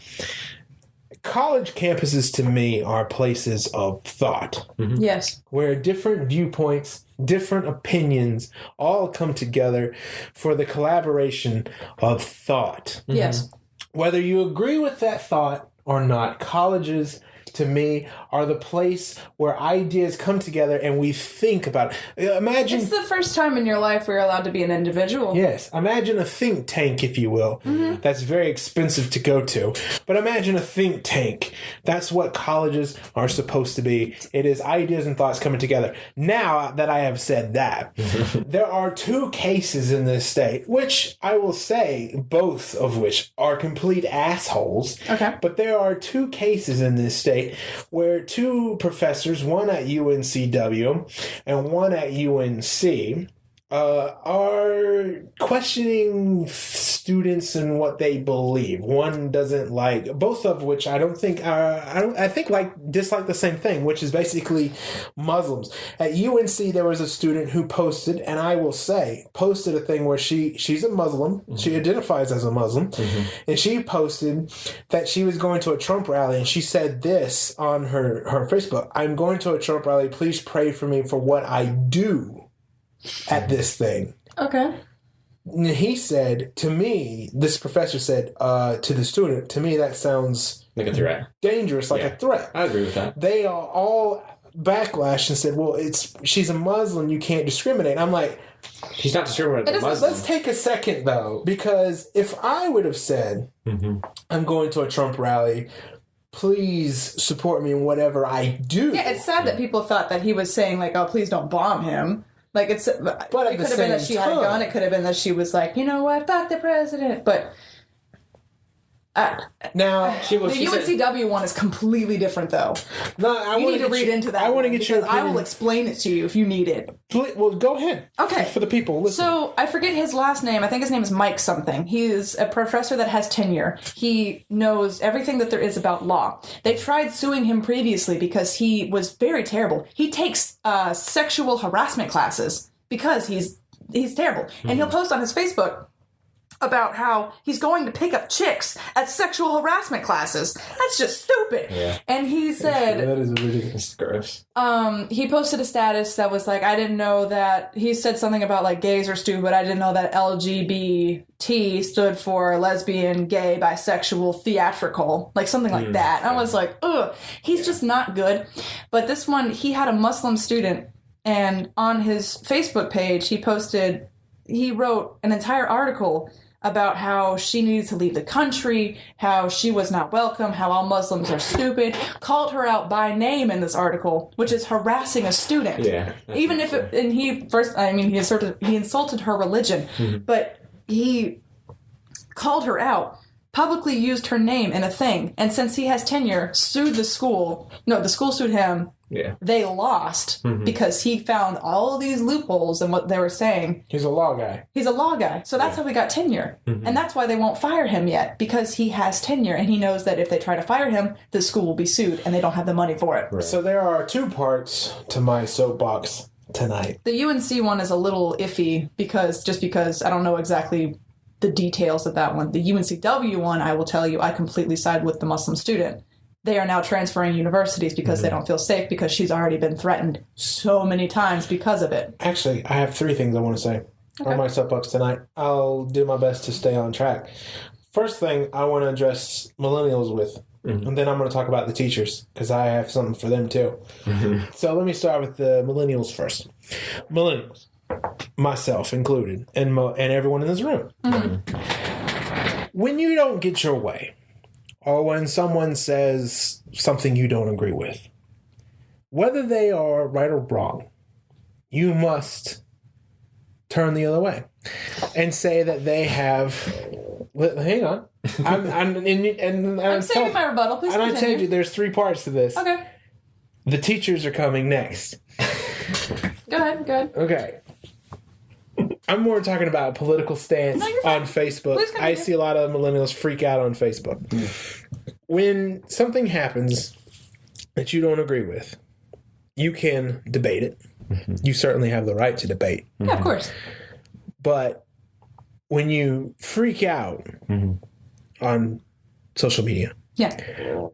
College campuses, to me, are places of thought. Mm-hmm. Yes. Where different viewpoints, different opinions all come together for the collaboration of thought. Yes. Whether you agree with that thought or not, colleges to me, are the place where ideas come together and we think about it. Imagine... It's the first time in your life where you're allowed to be an individual. Yes. Imagine a think tank, if you will. Mm-hmm. That's very expensive to go to. But imagine a think tank. That's what colleges are supposed to be. It is ideas and thoughts coming together. Now that I have said that, there are two cases in this state, which I will say, both of which are complete assholes. Okay. But there are two cases in this state where two professors, one at UNCW and one at UNC, are questioning students and what they believe. One doesn't like, both of which I think dislike the same thing, which is basically Muslims. At UNC, there was a student who posted, and I will say, posted a thing where she's a Muslim. Mm-hmm. She identifies as a Muslim. Mm-hmm. And she posted that she was going to a Trump rally, and she said this on her Facebook: "I'm going to a Trump rally. Please pray for me for what I do at this thing." Okay. And he said to me, this professor said to the student, "To me that sounds like a threat, dangerous, like a threat." I agree with that. They all backlashed and said, "Well, she's a Muslim, you can't discriminate." I'm like, she's not discriminating against Muslims. Let's take a second though, because if I would have said, mm-hmm. "I'm going to a Trump rally, please support me in whatever I do." Yeah, it's sad that people thought that he was saying like, "Oh, please don't bomb him." Like, it could have been that she had a gun. It could have been that she was like, "You know what, fuck the president." But now the UNCW one is completely different, though. No, you need to read into that. I want to get your opinion. I will explain it to you if you need it. Well, go ahead. Okay. For the people listening. So, I forget his last name. I think his name is Mike something. He's a professor that has tenure. He knows everything that there is about law. They tried suing him previously because he was very terrible. He takes sexual harassment classes because he's terrible. Mm-hmm. And he'll post on his Facebook about how he's going to pick up chicks at sexual harassment classes. That's just stupid. Yeah. And he said... That is ridiculous. Gross. He posted a status that was like, I didn't know that... He said something about like gays are stupid. I didn't know that LGBT stood for lesbian, gay, bisexual, theatrical. Like something like that. And I was like, ugh. He's just not good. But this one, he had a Muslim student, and on his Facebook page, he wrote an entire article about how she needed to leave the country, how she was not welcome, how all Muslims are stupid, called her out by name in this article, which is harassing a student. Yeah. Even if it, and he insulted her religion, mm-hmm. but he called her out, publicly used her name in a thing, and since he has tenure, sued the school. No, the school sued him. Yeah. They lost because he found all of these loopholes in what they were saying. He's a law guy. So that's how he got tenure. Mm-hmm. And that's why they won't fire him yet, because he has tenure and he knows that if they try to fire him, the school will be sued and they don't have the money for it. Right. So there are two parts to my soapbox tonight. The UNC one is a little iffy because I don't know exactly the details of that one. The UNCW one, I will tell you, I completely side with the Muslim student. They are now transferring universities because they don't feel safe because she's already been threatened so many times because of it. Actually, I have three things I want to say on my soapbox tonight. I'll do my best to stay on track. First thing I want to address millennials with, and then I'm going to talk about the teachers because I have something for them too. Mm-hmm. So let me start with the millennials first. Millennials, myself included, and everyone in this room. Mm-hmm. When you don't get your way, or when someone says something you don't agree with, whether they are right or wrong, you must turn the other way and say that they have... Hang on. I'm saving my rebuttal. Please continue. And I told you there's three parts to this. Okay. The teachers are coming next. Go ahead. Okay. I'm more talking about political stance on Facebook. I see a lot of millennials freak out on Facebook. When something happens that you don't agree with, you can debate it. Mm-hmm. You certainly have the right to debate. Yeah, of course. But when you freak out on social media,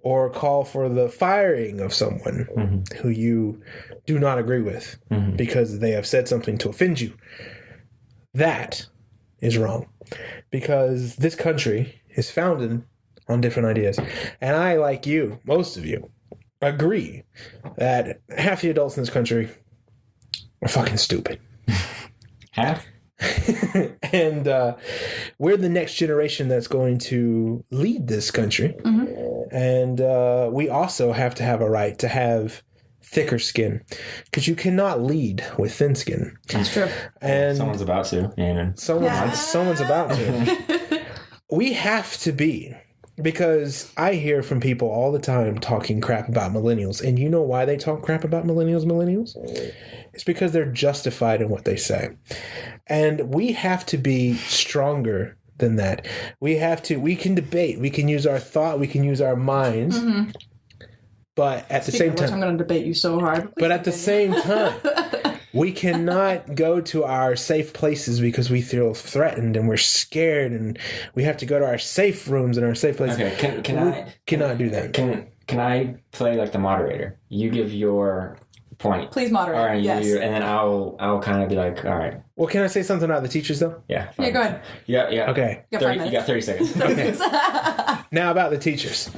or call for the firing of someone who you do not agree with because they have said something to offend you, that is wrong, because this country is founded on different ideas. And I, like you, most of you, agree that half the adults in this country are fucking stupid. Half? And we're the next generation that's going to lead this country. And we also have to have a right to have thicker skin, because you cannot lead with thin skin. That's true. And someone's about to. And someone's about to. We have to be, because I hear from people all the time talking crap about millennials. And you know why they talk crap about millennials? It's because they're justified in what they say. And we have to be stronger than that. We can debate. We can use our thought. We can use our minds. But at the same time, I'm going to debate you so hard. But at the same time, we cannot go to our safe places because we feel threatened and we're scared, and we have to go to our safe rooms and our safe places. Okay, cannot do that. Can I play like the moderator? You give your point. Please moderate. All right, yes. and then I'll kind of be like, all right. Well, can I say something about the teachers though? Yeah. Fine. Yeah, go ahead. Yeah. Okay. You got 30 seconds. Okay. Now about the teachers,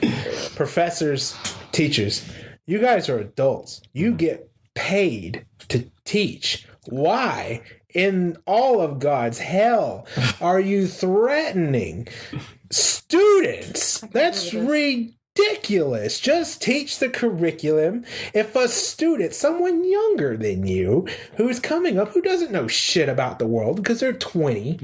professors, teachers. You guys are adults. You get paid to teach. Why in all of God's hell are you threatening students? That's ridiculous. Just teach the curriculum. If a student, someone younger than you, who's coming up, who doesn't know shit about the world because they're 20,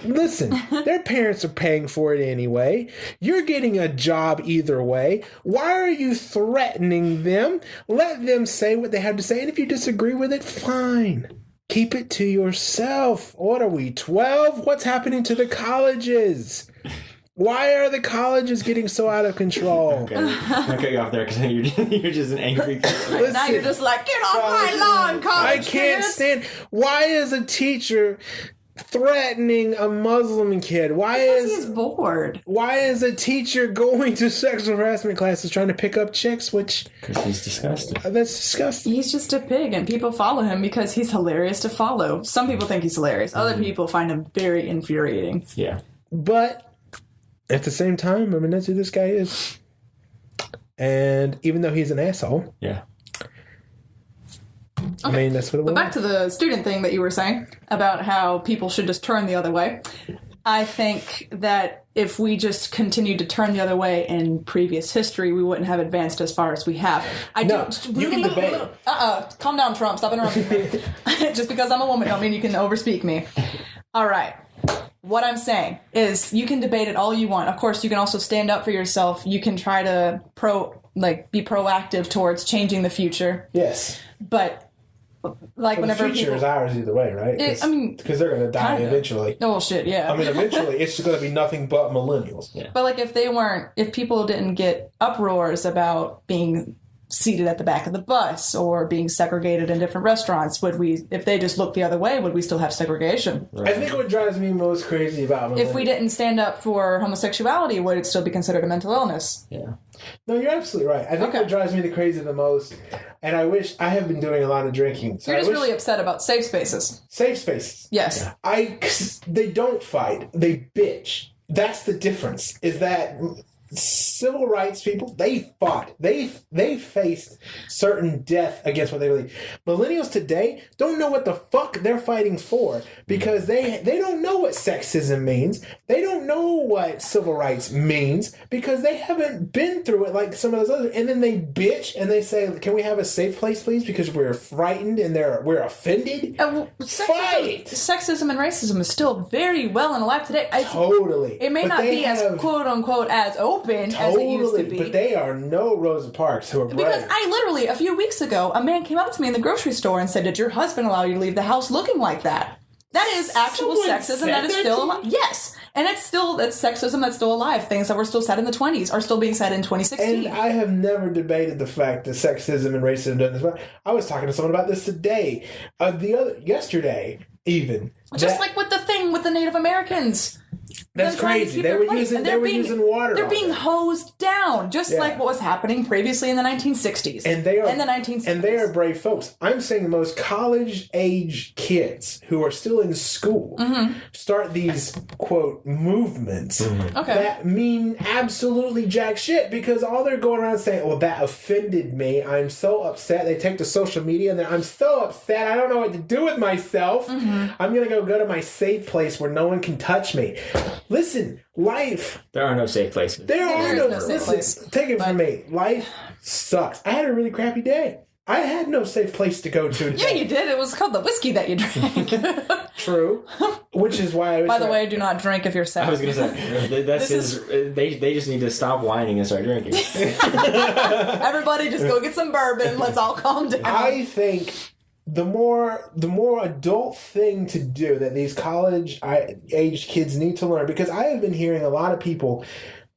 listen, their parents are paying for it anyway. You're getting a job either way. Why are you threatening them? Let them say what they have to say, and if you disagree with it, fine. Keep it to yourself. What are we, 12? What's happening to the colleges? Why are the colleges getting so out of control? Okay, I'll cut you off there because you're just an angry person. Listen, now you're just like, get off my lawn, college I can't kids. stand. Why is a teacher threatening a Muslim kid? Because he's bored. Why is a teacher going to sexual harassment classes trying to pick up chicks? Which because he's disgusting. That's disgusting. He's just a pig, and people follow him because he's hilarious to follow. Some people think he's hilarious. Other people find him very infuriating. Yeah, but at the same time, I mean, that's who this guy is. And even though he's an asshole, yeah. I mean, that's what it was. But back to the student thing that you were saying about how people should just turn the other way. I think that if we just continued to turn the other way in previous history, we wouldn't have advanced as far as we have. You can debate. Calm down, Trump. Stop interrupting me. Just because I'm a woman don't mean you can overspeak me. All right. What I'm saying is you can debate it all you want. Of course, you can also stand up for yourself. You can try to be proactive towards changing the future. Yes. But whenever the future is ours either way, right? Because they're going to die eventually. Oh shit, yeah. I mean, eventually it's going to be nothing but millennials. Yeah. But if people didn't get uproars about being seated at the back of the bus or being segregated in different restaurants, if they just looked the other way, would we still have segregation? Right. I think what drives me most crazy about millennials, if we didn't stand up for homosexuality, would it still be considered a mental illness? Yeah. No, you're absolutely right. I think what drives me the most, and I wish I have been doing a lot of drinking. So you're just really upset about safe spaces. Safe spaces. Yes. They don't fight. They bitch. That's the difference. Is that civil rights people, they fought. They faced certain death against what they believe. Millennials today don't know what the fuck they're fighting for because they don't know what sexism means. They don't know what civil rights means because they haven't been through it like some of those others. And then they bitch and they say, "Can we have a safe place, please? Because we're frightened and we're offended." Sexism and racism is still very well and alive today. Totally. It may not be as quote unquote as open as it used to be. But they are no Rosa Parks who are brave. Because I literally, a few weeks ago, a man came up to me in the grocery store and said, "Did your husband allow you to leave the house looking like that?" That is actual sexism that is still alive. Yes. And that's sexism that's still alive. Things that were still said in the 20s are still being said in 2016. And I have never debated the fact that sexism and racism doesn't. I was talking to someone about this today. Yesterday, even. Just like with the thing with the Native Americans. That's them trying to crazy. keep They their were place. using And they were using water. They're on being them. hosed down, just Yeah. like what was happening previously in the 1960s. And they are in the 1970s. And they are brave folks. I'm saying most college age kids who are still in school start these quote movements Okay. that mean absolutely jack shit, because all they're going around saying, "Well, that offended me. I'm so upset." They take to social media and they're, "I'm so upset. I don't know what to do with myself. I'm gonna go to my safe place where no one can touch me." Listen, life. There are no safe places. There are is no. no safe Listen, place. take it from me. Life sucks. I had a really crappy day. I had no safe place to go to. Yeah, you did. It was called the whiskey that you drank. True. Which is why I was By the way, do not drink if you're sad. I was gonna say they just need to stop whining and start drinking. Everybody just go get some bourbon. Let's all calm down. I think the more adult thing to do that these college age kids need to learn, because I have been hearing a lot of people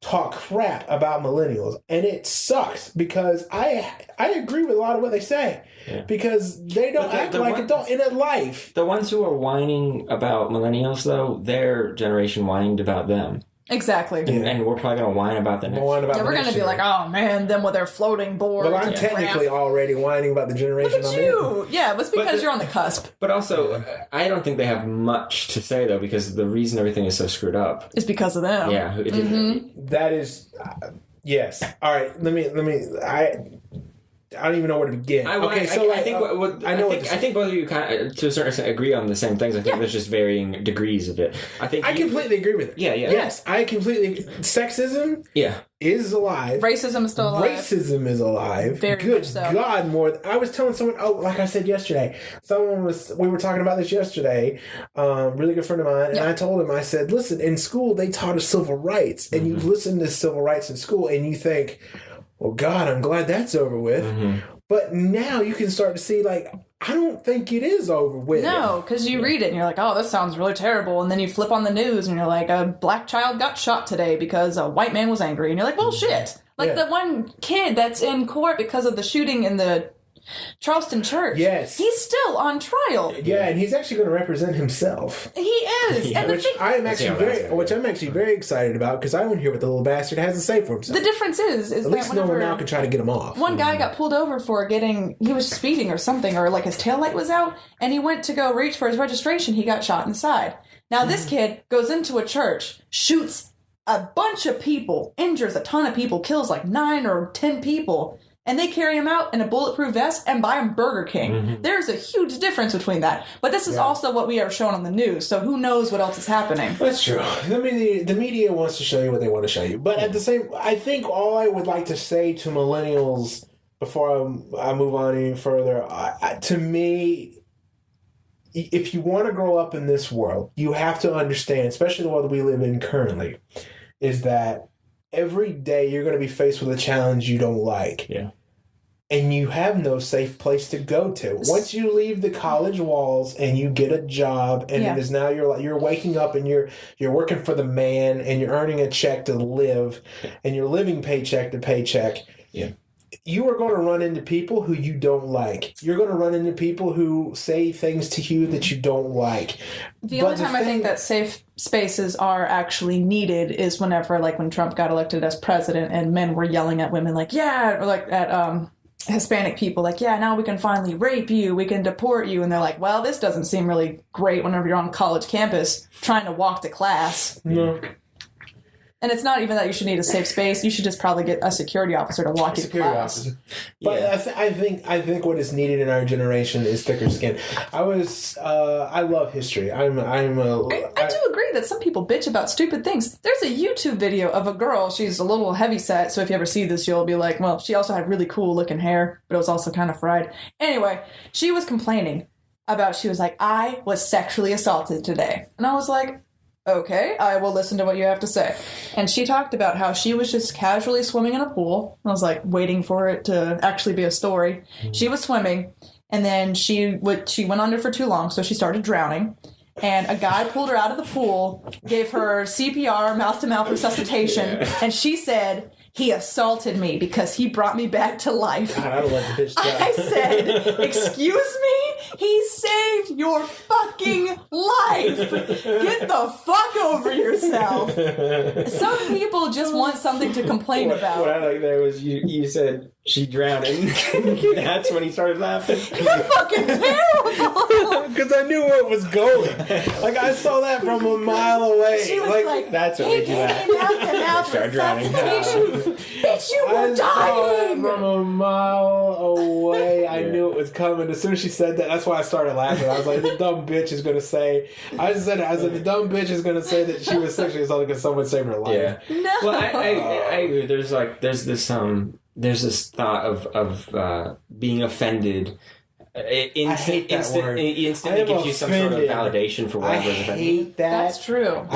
talk crap about millennials, and it sucks, because I agree with a lot of what they say, because they don't act like adult in a life. The ones who are whining about millennials, though, their generation whined about them. Exactly. And we're probably going to whine about the next one. Yeah, we're going to be like, oh man, them with their floating boards. Well, I'm and technically crap. already whining about the generation Look at I'm you. in. Yeah, but it's because you're on the cusp. But also, I don't think they have much to say, though, because the reason everything is so screwed up. It's because of them. Yeah. That is, yes. All right. I don't even know where to begin. I think both of you kind of, to a certain extent, agree on the same things. I think there's just varying degrees of it. I completely agree with it. Yeah. Yes, I completely. Sexism. Yeah. Is alive. Racism is still alive. Racism is alive. Very Good much so. God, more. I was telling someone. Oh, like I said yesterday, we were talking about this yesterday. Really good friend of mine, and I told him. I said, "Listen, in school they taught us civil rights, and you listen to civil rights in school, and you think, well, God, I'm glad that's over with." But now you can start to see, like, I don't think it is over with. No, because you read it and you're like, oh, this sounds really terrible. And then you flip on the news and you're like, a black child got shot today because a white man was angry. And you're like, well, shit. Like the one kid that's in court because of the shooting in the Charleston church. Yes. He's still on trial. Yeah, and he's actually going to represent himself. He is. And Which I'm actually very excited about, because I want to hear what the little bastard has to say for himself. the difference is At that least no one whenever now can try to get him off. one guy got pulled over for he was speeding or something, or like his taillight was out, and he went to go reach for his registration. He got shot in the side. Now this kid goes into a church, shoots a bunch of people, injures a ton of people, kills like 9 or 10 people, and they carry him out in a bulletproof vest and buy him Burger King. There's a huge difference between that. But this is also what we are shown on the news, so who knows what else is happening. That's true. I mean, the media wants to show you what they want to show you. But at the same, I think all I would like to say to millennials before I move on any further, to me, if you want to grow up in this world, you have to understand, especially the world we live in currently, is that every day you're going to be faced with a challenge you don't like. Yeah. And you have no safe place to go to. Once you leave the college walls and you get a job, and it is now you're waking up and you're working for the man, and you're earning a check to live, and you're living paycheck to paycheck. Yeah. You are going to run into people who you don't like. You're going to run into people who say things to you that you don't like. The only time I think that safe spaces are actually needed is whenever, like, when Trump got elected as president and men were yelling at women like, yeah, or like at Hispanic people like, yeah, now we can finally rape you, we can deport you. And they're like, well, this doesn't seem really great whenever you're on college campus trying to walk to class. No. And it's not even that you should need a safe space. You should just probably get a security officer to walk you to class. But I think what is needed in our generation is thicker skin. I love history. I do agree that some people bitch about stupid things. There's a YouTube video of a girl. She's a little heavyset, so if you ever see this, you'll be like, well, she also had really cool looking hair, but it was also kind of fried. Anyway, she was complaining about, she was like, I was sexually assaulted today. And I was like, okay, I will listen to what you have to say. And she talked about how she was just casually swimming in a pool. I was like waiting for it to actually be a story. She was swimming, and then she went under for too long, so she started drowning. And a guy pulled her out of the pool, gave her CPR, mouth-to-mouth resuscitation, and she said, he assaulted me because he brought me back to life. God, I would let the bitch die. I said, excuse me? He saved your fucking life. Get the fuck over yourself. Some people just want something to complain about. What I like there was you said she drowned, and that's when he started laughing. You're fucking terrible. Because I knew where it was going. Like, I saw that from a mile away. She was like, that's what made you laugh. Start drowning. Bitch, you were I saw it dying. from a mile away. I knew it was coming. As soon as she said that, that's why I started laughing. I was like, the dumb bitch is going to say, I said, the dumb bitch is going to say that she was sexually assaulted because someone saved her life. Yeah. No. Well, I agree. There's this thought of being offended. I hate that word. Instantly gives you some sort of validation for whatever is offended. hate that. That's true.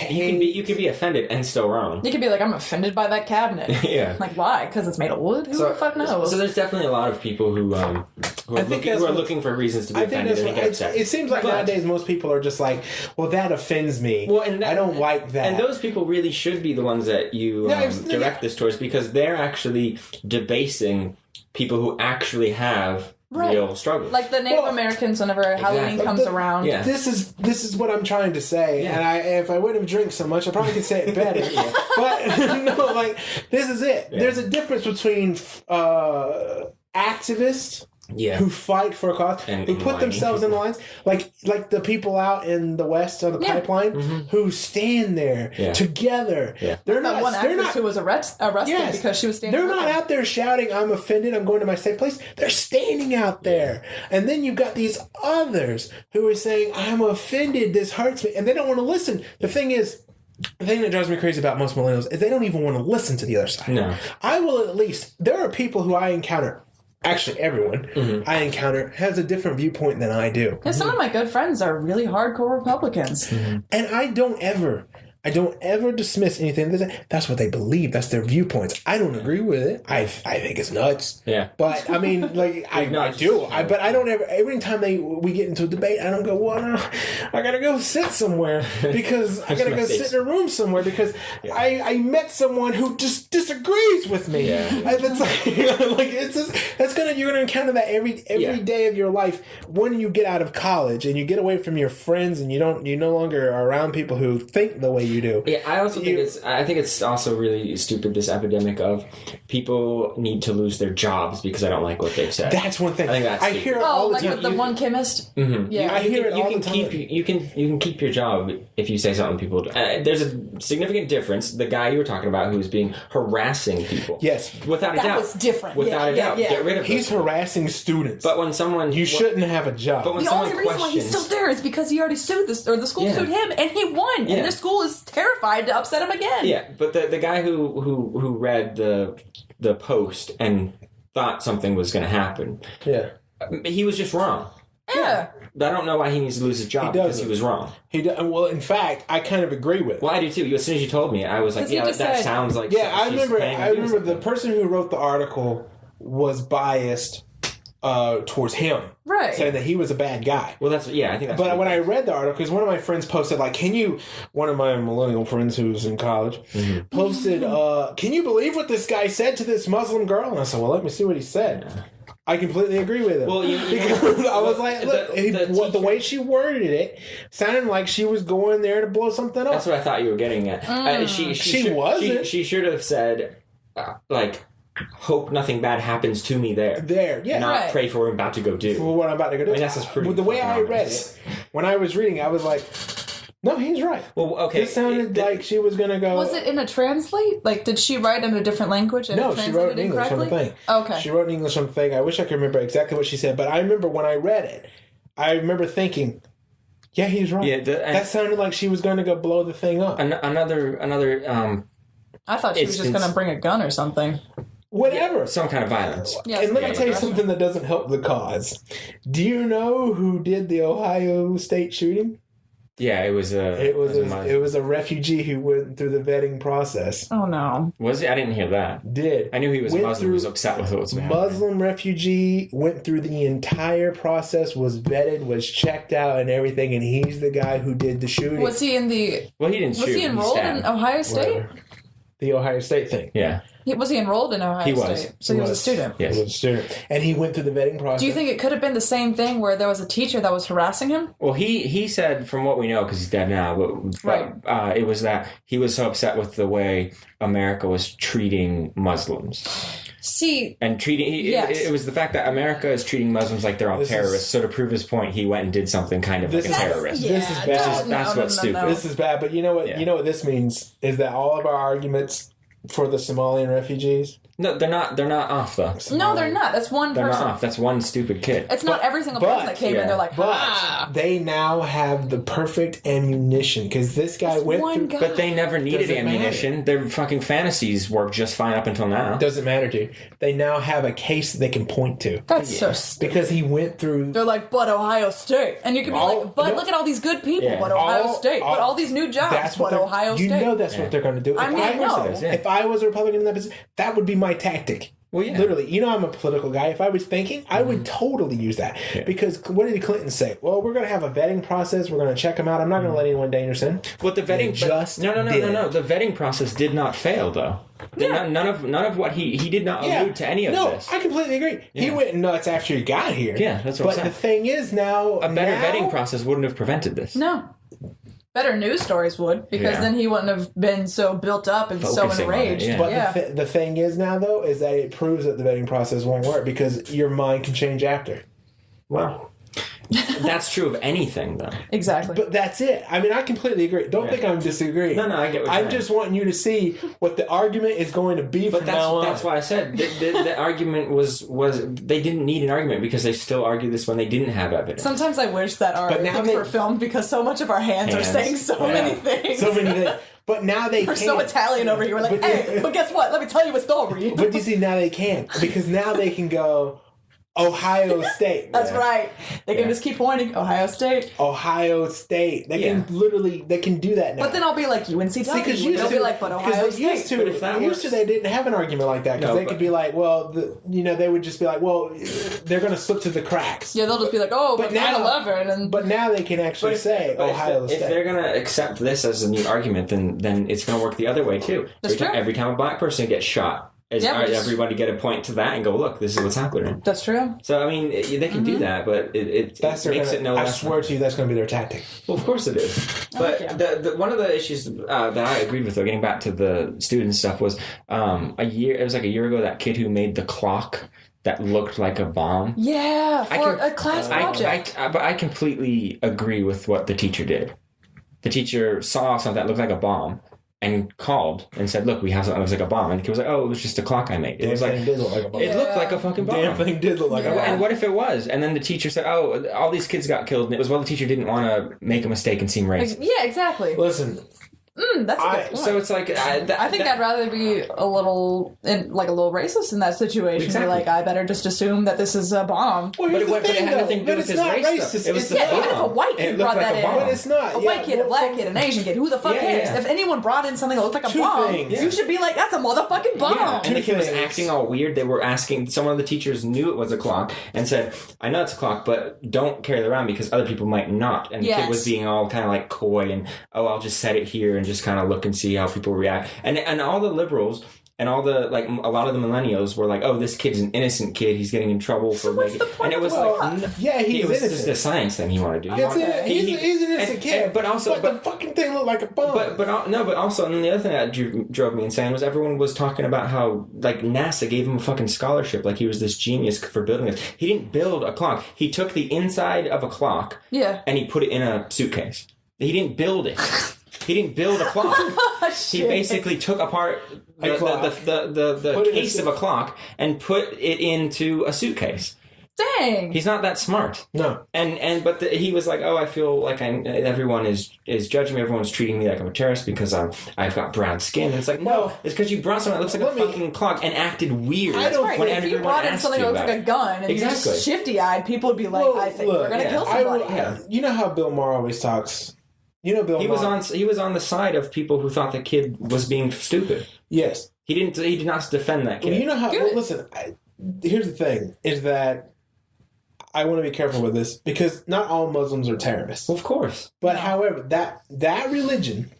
You can be offended and still wrong. You could be like, I'm offended by that cabinet. Yeah. Like, why? Because it's made of wood? Who the fuck knows? So there's definitely a lot of people who are looking for reasons to be offended and get upset. It seems like nowadays most people are just like, well, that offends me. Well, and I don't like that. And those people really should be the ones that you direct this towards, because they're actually debasing people who actually have real struggles. Like the Native Americans, whenever Halloween comes around. Yeah. This is what I'm trying to say. Yeah. And if I wouldn't have drank so much, I probably could say it better. But no, like, this is it. Yeah. There's a difference between activists who fight for a cause, who put themselves in the lines, like the people out in the west on the pipeline, who stand there together. Yeah. They're not one actress who was arrested because she was standing. They're not out there shouting, "I'm offended, I'm going to my safe place." They're standing out there, and then you've got these others who are saying, "I'm offended. This hurts me," and they don't want to listen. The thing that drives me crazy about most millennials is they don't even want to listen to the other side. No. I will at least. There are people who I encounter. Actually, everyone I encounter has a different viewpoint than I do. Because some of my good friends are really hardcore Republicans. And I don't ever dismiss anything. That's what they believe. That's their viewpoints. I don't agree with it. I think it's nuts. Yeah. But I mean, like, I do. But I don't ever. Every time we get into a debate, I don't go, well, no, I gotta go sit somewhere because I gotta go sit in a room somewhere because I met someone who just disagrees with me. Yeah. It's like you're gonna encounter that every day of your life when you get out of college and you get away from your friends and you no longer are around people who think the way you do. Yeah, I think it's also really stupid, this epidemic of people need to lose their jobs because I don't like what they've said. That's one thing. I think that's stupid. hear it all the time. With the one chemist? Mm-hmm. Yeah. I hear it all the time. You can keep your job if you say something people do. There's a significant difference. The guy you were talking about who's being harassing people. Yes. Without a doubt. That was different. Without a doubt. Get rid of him. He's harassing students. But when someone... You shouldn't have a job. But the only reason why he's still there is because he already sued the school sued him and he won. And the school is terrified to upset him again. Yeah, but the guy who read the post and thought something was going to happen. Yeah. He was just wrong. Yeah. I don't know why he needs to lose his job because he was wrong. Well, in fact, I kind of agree with it. Well, I do too. As soon as you told me, I was like, yeah, that sounds like... Yeah, I remember the person who wrote the article was biased towards him. Right. Saying that he was a bad guy. Well, I think that's... But when I read the article, because one of my friends posted, like, one of my millennial friends who's in college, posted, can you believe what this guy said to this Muslim girl? And I said, well, let me see what he said. Yeah. I completely agree with him. Well, because I was like, look, the way she worded it sounded like she was going there to blow something up. That's what I thought you were getting at. She wasn't. She should have said, hope nothing bad happens to me there. Not pray for what I'm about to go do. For what I'm about to go do. I mean, that's pretty. The way I read it, when I was reading, I was like, no, he's right. Well, okay. This sounded like she was going to go... Was it in a translate? Like, did she write in a different language? And no, she wrote in English on the thing. Okay. She wrote in English on the thing. I wish I could remember exactly what she said, but I remember when I read it, I remember thinking, yeah, he's right. Yeah, that sounded like she was going to go blow the thing up. Another. I thought she was just going to bring a gun or something. Whatever. Some kind of violence. Yes, and let me tell you something that doesn't help the cause. Do you know who did the Ohio State shooting? Yeah, it was a refugee who went through the vetting process. Oh no. Was he? I didn't hear that. Did. I knew he was Muslim. He was upset with what's happening. Muslim refugee went through the entire process, was vetted, was checked out and everything, and he's the guy who did the shooting. Was he in the... Well, he didn't shoot. Was he enrolled in Ohio State? Whatever. The Ohio State thing. Yeah. Was he enrolled in Ohio He was. State? So he was a student. Yes. He was a student. And he went through the vetting process. Do you think it could have been the same thing where there was a teacher that was harassing him? Well, he said, from what we know, because he's dead now, but Right. It was that he was so upset with the way America was treating Muslims. See, And treating, Yes. it was the fact that America is treating Muslims like they're all This terrorists. is- So to prove his point, he went and did something kind of like a This is- terrorist. This is bad. That's what's stupid. This is bad, but you know what? Yeah. You know what this means is that all of our arguments for the Somalian refugees. No, they're not. They're not off though. No, they're not. That's one They're person. not off. That's one stupid kid. It's not every single but- person that came yeah. in. They're like, But they now have the perfect ammunition because this guy went one through. guy. But they never needed Doesn't ammunition. Their fucking fantasies worked just fine up until now. Doesn't matter, dude. They now have a case that they can point to That's so stupid. because he went through. They're like, but Ohio State. And you could be All- like, but no. look at all these good people. Yeah. But Ohio All- State. But all- all these new jobs. That's what But they're- Ohio You State. know that's what they're going to do. I mean, I know. Yeah. If I was a Republican in that position, that would be my tactic. Well, yeah. Literally, you know, I'm a political guy. If I was thinking, I would totally use that. Because what did Clinton say? Well, we're going to have a vetting process. We're going to check them out. I'm not going to let anyone dangerous in. But the vetting no. The vetting process did not fail though. None of what he did not allude to any of this. I completely agree. He Yeah. went nuts after he got here. Yeah, that's what I'm But saying. the thing is now... A better vetting process wouldn't have prevented this. No. Better news stories would, because Yeah. then he wouldn't have been so built up and so Focusing on it, enraged. yeah. But Yeah. the thing is now, though, is that it proves that the vetting process won't work because your mind can change after. Well, that's true of anything though. Exactly. But that's it. I mean, I completely agree. Don't think I'm disagreeing. No, I get what you're I'm saying. just wanting you to see what the argument is going to be But from now on. that's why I said the argument was they didn't need an argument because they still argued this when they didn't have evidence. Sometimes I wish that our But now things they- were filmed because so much of our hands are Hands. saying so Yeah. many things. So many things. But now they We're can't. so Italian over here. We're like, But- hey, but guess what? Let me tell you a story. But you see, now they can't. Because now they can go Ohio State. That's right. They can just keep pointing. Ohio State. Ohio State. They Yeah. can literally, they can do that now. But then I'll be like UNCW. because They'll be like, but Ohio used State. But if that used to works- they didn't have an argument like that because No, they could but- be like, well, they would just be like, well, they're going to slip through the cracks. Yeah, they'll just be like, oh, but now- 9/11. And But now they can actually say But Ohio if State. they're gonna accept this as a new argument, then it's gonna work the other way too. That's true. Every time a black person gets shot, Yeah, but just- everybody get a point to that and go, look, this is what's happening. that's true. So I mean, they can do that, but it That's makes it no I less. swear to you, that's going to be their tactic. Well, of course it is. But yeah. the one of the issues that I agreed with, though, getting back to the student stuff, was it was like a year ago, that kid who made the clock that looked like a bomb. Yeah, for a class project. But I completely agree with what the teacher did. The teacher saw something that looked like a bomb and called and said, look, we have something that looks like a bomb. And the kid was like, oh, it was just a clock I made. It Damn was like, thing did look like a bomb. it looked like a fucking bomb. Damn thing did look like a bomb. And what if it was? And then the teacher said, oh, all these kids got killed. And it was, well, the teacher didn't want to make a mistake and seem racist. Yeah, exactly. Listen, That's a good point. So it's like... I think I'd rather be a little racist in that situation. Exactly. Be like, I better just assume that this is a bomb. well, But here's it the thing, had though. nothing to do But with it's his not race, racist. though. It was It's the not- Yeah, even if a white It kid looked brought like that a in. bomb. But it's not. A white kid, a black kid, an Asian kid. Who the fuck Yeah, cares? yeah. If anyone brought in something that looked like a Two bomb, things. you should be like, that's a motherfucking bomb. Yeah, and the kid was things. acting all weird. They were asking, some of the teachers knew it was a clock and said, I know it's a clock, but don't carry it around because other people might not. And the kid was Yes. being all kind of like coy and, oh, I'll just set it here and just kind of look and see how people react. And all the liberals and all the, like, a lot of the millennials were like, oh, this kid's an innocent kid. He's getting in trouble for what's making... the point And it of was the like... clock? Yeah, It he's was just a innocent. science thing he wanted to do. He's an innocent kid. But also... the fucking thing looked like a bomb. But also, and then the other thing that drove me insane was everyone was talking about how, like, NASA gave him a fucking scholarship, like he was this genius for building this. He didn't build a clock. He took the inside of a clock Yeah. and he put it in a suitcase. He didn't build it. He didn't build a clock. He Shit. basically took apart A clock. the Put it in case a of a clock and put it into a suitcase. Dang. He's not that smart. no. But he was like, oh, I feel like everyone is judging me. Everyone's treating me like I'm a terrorist because I've got brown skin. And it's like, no, it's because you brought something that looks like a fucking clock and acted weird. I don't Right, when if you everyone brought in asked something you that looks about like a gun and you Exactly. just shifty-eyed, people would be like, Well, I think look, we're going to yeah. kill somebody. You know how Bill Maher always talks. You know Bill He Maher. was on the side of people who thought the kid was being stupid. Yes. He did not defend that Well, kid. you know how. Good. Well, listen. Here's the thing: is that I want to be careful with this because not all Muslims are terrorists. Well, of course. But however, that religion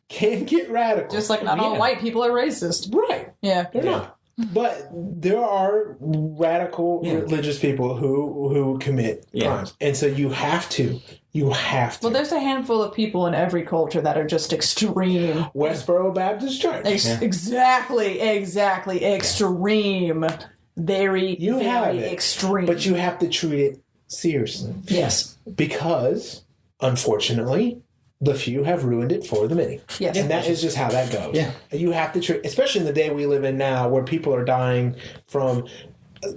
can get radical. Just like not all white people are racist. Right. Yeah. They're not. But there are radical religious people who commit crimes. And so you have to. Well, there's a handful of people in every culture that are just extreme. Westboro Baptist Church. Exactly. Extreme. Very extreme. But you have to treat it seriously. Yes. Because, unfortunately, the few have ruined it for the many. Yes. And that is just how that goes. Yeah. You have to treat, especially in the day we live in now where people are dying from,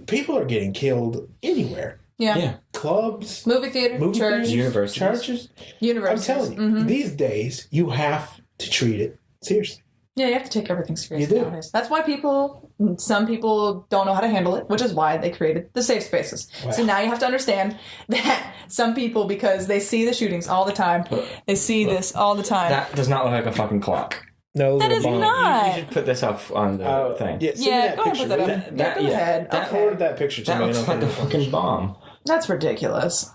people are getting killed anywhere. Yeah. Clubs. Movie theater. Church. Universities. Churches. Universities. I'm telling you, these days, you have to treat it seriously. Yeah, you have to take everything seriously You do. nowadays. That's why some people don't know how to handle it, which is why they created the safe spaces. Wow. So now you have to understand that some people, because they see the shootings all the time, they see this all the time. That does not look like a fucking clock. No, That is not. You should put this up on the thing. Yeah, go ahead and put that up. Go ahead. That, Okay. Forward that picture to that me. looks like a fucking bomb. That's ridiculous.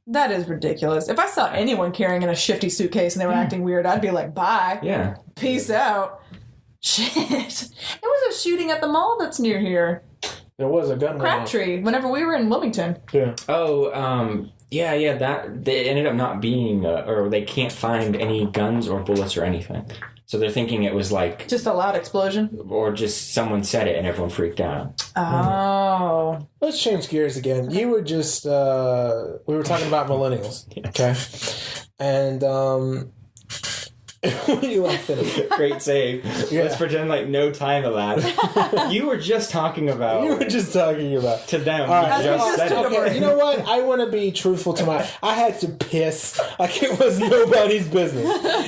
That is ridiculous. If I saw anyone carrying in a shifty suitcase and they were acting weird, I'd be like, bye. Yeah. Peace out. Shit. There was a shooting at the mall that's near here. There was a gun. Crabtree, whenever we were in Wilmington. Yeah. Oh, yeah, that they ended up not being, or they can't find any guns or bullets or anything. So they're thinking it was like... Just a loud explosion? Or just someone said it and everyone freaked out. Oh. Let's change gears again. You were just, we were talking about millennials. Okay. And, what are you laughing at? Great save. Let's pretend like no time elapsed. You were just talking about... You were just talking about... To them. All right, You just said it. okay, you know what? I want to be truthful to my... I had to piss like it was nobody's business.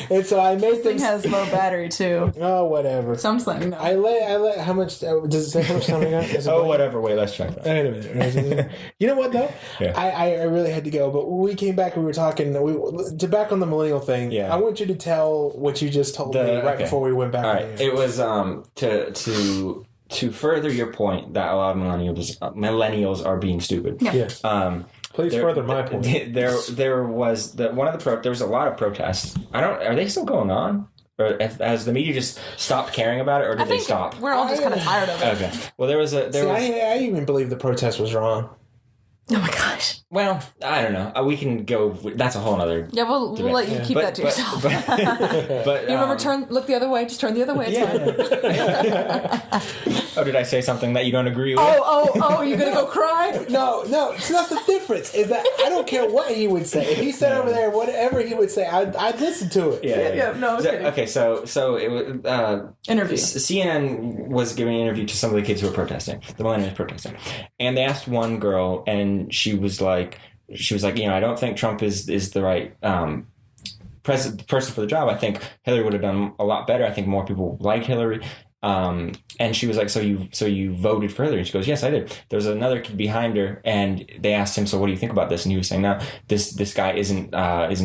And so I made This thing has low battery, too. Oh, whatever. Something. No. I let... How much... does it say how much time I got? Is it blank? Whatever. Wait, let's check that. Wait a minute. You know what, though? Yeah. I really had to go, but when we came back and we were talking... to back on the millennial thing, Yeah. I want you to tell what you just told me right before we went back. All right. It was to further your point that a lot of millennials are being stupid. Yeah. Yes. Please further my point. There was there was a lot of protests. Are they still going on? Or has the media just stopped caring about it, or did they stop? We're all just kind of tired of it. Okay. Well, I even believe the protest was wrong. Oh my gosh. Well, I don't know. We can go. That's a whole other. Yeah, we'll let you keep that to yourself. But you remember, look the other way. Just turn the other way. It's fine. Oh, did I say something that you don't agree with? Oh, you're gonna go cry? No. So that's the difference. Is that I don't care what he would say. If he said over there whatever he would say, I'd listen to it. Yeah. No, I was kidding. Okay, so it was Interview. CNN was giving an interview to some of the kids who were protesting, the millennials protesting, and they asked one girl, and she was like, I don't think Trump is the right person for the job. I think Hillary would have done a lot better. I think more people like Hillary. And she was like, so you voted for Hillary? And she goes, yes, I did. There was another kid behind her, and they asked him, so what do you think about this? And he was saying, no, this guy isn't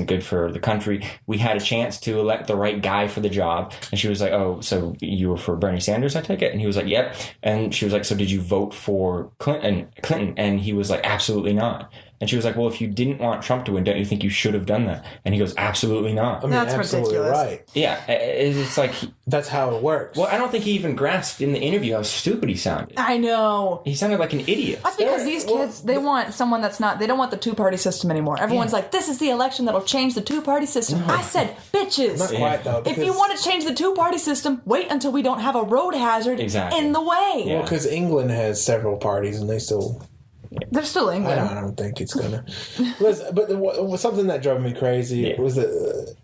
good for the country. We had a chance to elect the right guy for the job. And she was like, oh, so you were for Bernie Sanders, I take it? And he was like, yep. And she was like, so did you vote for Clinton? And he was like, absolutely not. And she was like, well, if you didn't want Trump to win, don't you think you should have done that? And he goes, absolutely not. I mean, That's absolutely ridiculous. right. Yeah, it's like... That's how it works. Well, I don't think he even grasped in the interview how stupid he sounded. I know. He sounded like an idiot. That's because these kids, they want someone that's not, they don't want the two-party system anymore. Everyone's like, this is the election that'll change the two-party system. I said, bitches. Not quite, though. If you want to change the two-party system, wait until we don't have a road hazard in the way. Yeah. Well, because England has several parties and they still... They're still England. I don't think it's gonna. Listen, but something that drove me crazy was that.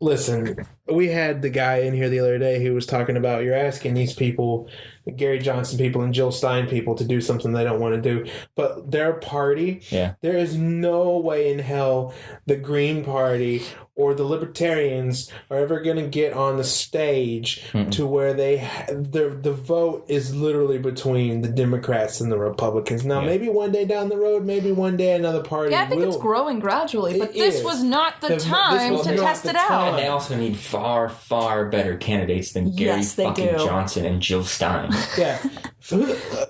Listen, we had the guy in here the other day who was talking about you're asking these people, Gary Johnson people and Jill Stein people, to do something they don't want to do, but their party. Yeah. There is no way in hell the Green Party or the Libertarians are ever going to get on the stage to where the vote is literally between the Democrats and the Republicans. Now, maybe one day down the road, maybe one day another party Yeah, I think will. it's growing gradually, but It this is. was not the This time was to not test the it out. And they also need far, far better candidates than Gary Yes, they fucking do. Johnson and Jill Stein. Yeah.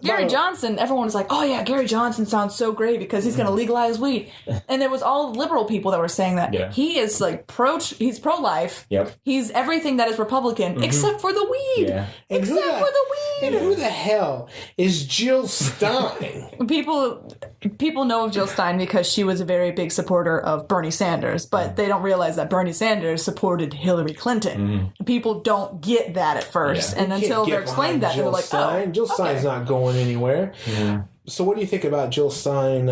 Gary Johnson, everyone was like, oh yeah, Gary Johnson sounds so great because he's going to legalize weed. And there was all liberal people that were saying that. Yeah. He is like he's pro-life. Yep. He's everything that is Republican except for the weed. Yeah. And Except for the weed. And who the hell is Jill Stein? People know of Jill Stein because she was a very big supporter of Bernie Sanders, but they don't realize that Bernie Sanders supported Hillary Clinton. People don't get that at first, and until they're explained that, they're like, Stein. Jill Stein's not going anywhere. Yeah. So what do you think about Jill Stein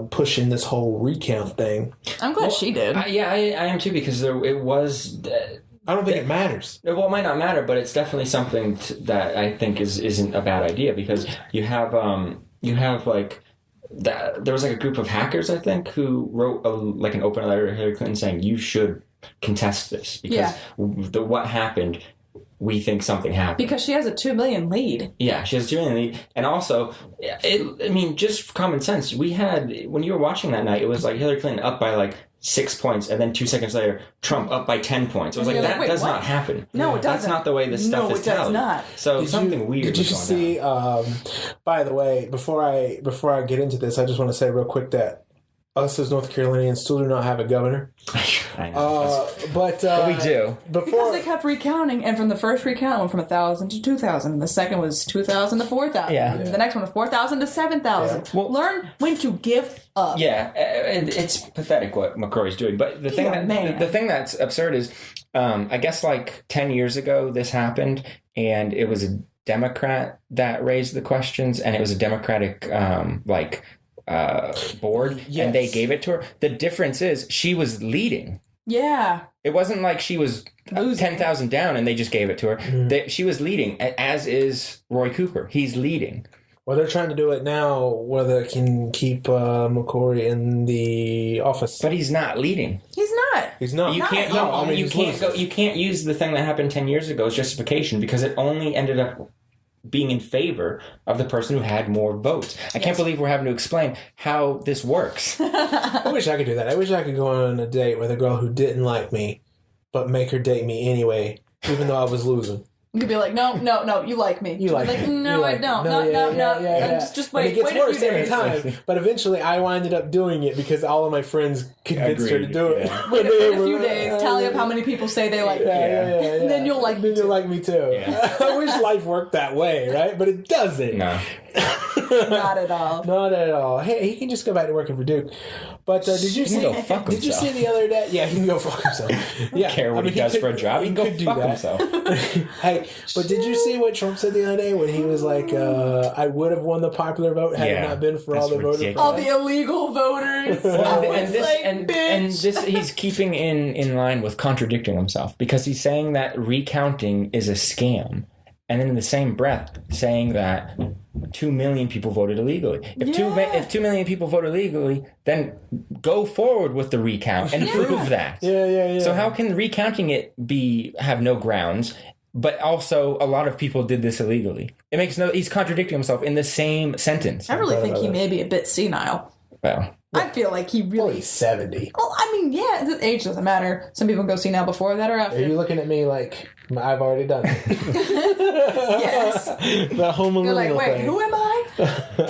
pushing this whole recount thing? I'm glad she did. I am too, because it was... I don't think it matters. Well, it might not matter, but it's definitely something that I think isn't a bad idea, because you have like that. There was like a group of hackers, I think, who wrote an open letter to Hillary Clinton saying you should contest this because what happened. We think something happened because she has a 2 million lead. Yeah, she has a 2 million lead, and also, just common sense. We had when you were watching that night, it was like Hillary Clinton up by like 6 points, and then 2 seconds later, Trump up by 10 points. I was like, that does not happen. No, it doesn't. That's not the way this stuff is tallied. No, it does not. So something weird. Did you see? By the way, before I get into this, I just want to say real quick that us as North Carolinians still do not have a governor. I know. But we do. Because they kept recounting, and from the first recount, it went from 1,000 to 2,000. And the second was 2,000 to 4,000. Yeah. And the next one was 4,000 to 7,000. Yeah. Well, learn when to give up. Yeah, and it's pathetic what McCrory's doing. But the thing that's absurd is, I guess like 10 years ago this happened, and it was a Democrat that raised the questions, and it was a Democratic board, and they gave it to her. The difference is she was leading. Yeah. It wasn't like she was 10,000 down and they just gave it to her. Mm. She was leading, as is Roy Cooper. He's leading. Well, they're trying to do it now where they can keep McCrory in the office. But he's not leading. He's not. He's not. You can't. You can't use the thing that happened 10 years ago as justification, because it only ended up being in favor of the person who had more votes. I can't believe we're having to explain how this works. I wish I could do that. I wish I could go on a date with a girl who didn't like me, but make her date me anyway, even though I was losing. You could be like, no, you like me. You like me. No, I don't. No. Just wait. And it gets wait worse every time. But eventually, I winded up doing it because all of my friends convinced her to do it. Yeah. Wait a few days. Tally up how many people say they like you. And then you'll like me. Then you'll like me too. Yeah. I wish life worked that way, right? But it doesn't. No. Not at all. Not at all. Hey, he can just go back to working for Duke. But did you see? Go fuck did you see the other day? Yeah, he can go fuck himself. Yeah, I don't care what he does for a job. He can go fuck himself. Hey, but did you see what Trump said the other day when he was like, "I would have won the popular vote had it not been for all the voters, all the illegal voters." And this he's keeping in line with contradicting himself, because he's saying that recounting is a scam, and then in the same breath saying that 2 million people voted illegally. If 2 million people voted illegally, then go forward with the recount and prove that. Yeah. So how can recounting it have no grounds? But also, a lot of people did this illegally. It makes he's contradicting himself in the same sentence. I really think he may be a bit senile. Well, I feel like he really... Well, he's 70. Well, I mean, yeah, the age doesn't matter. Some people go senile before that or after. Are you looking at me like I've already done it? Yes. The whole millennial You're like, wait, thing. who am I?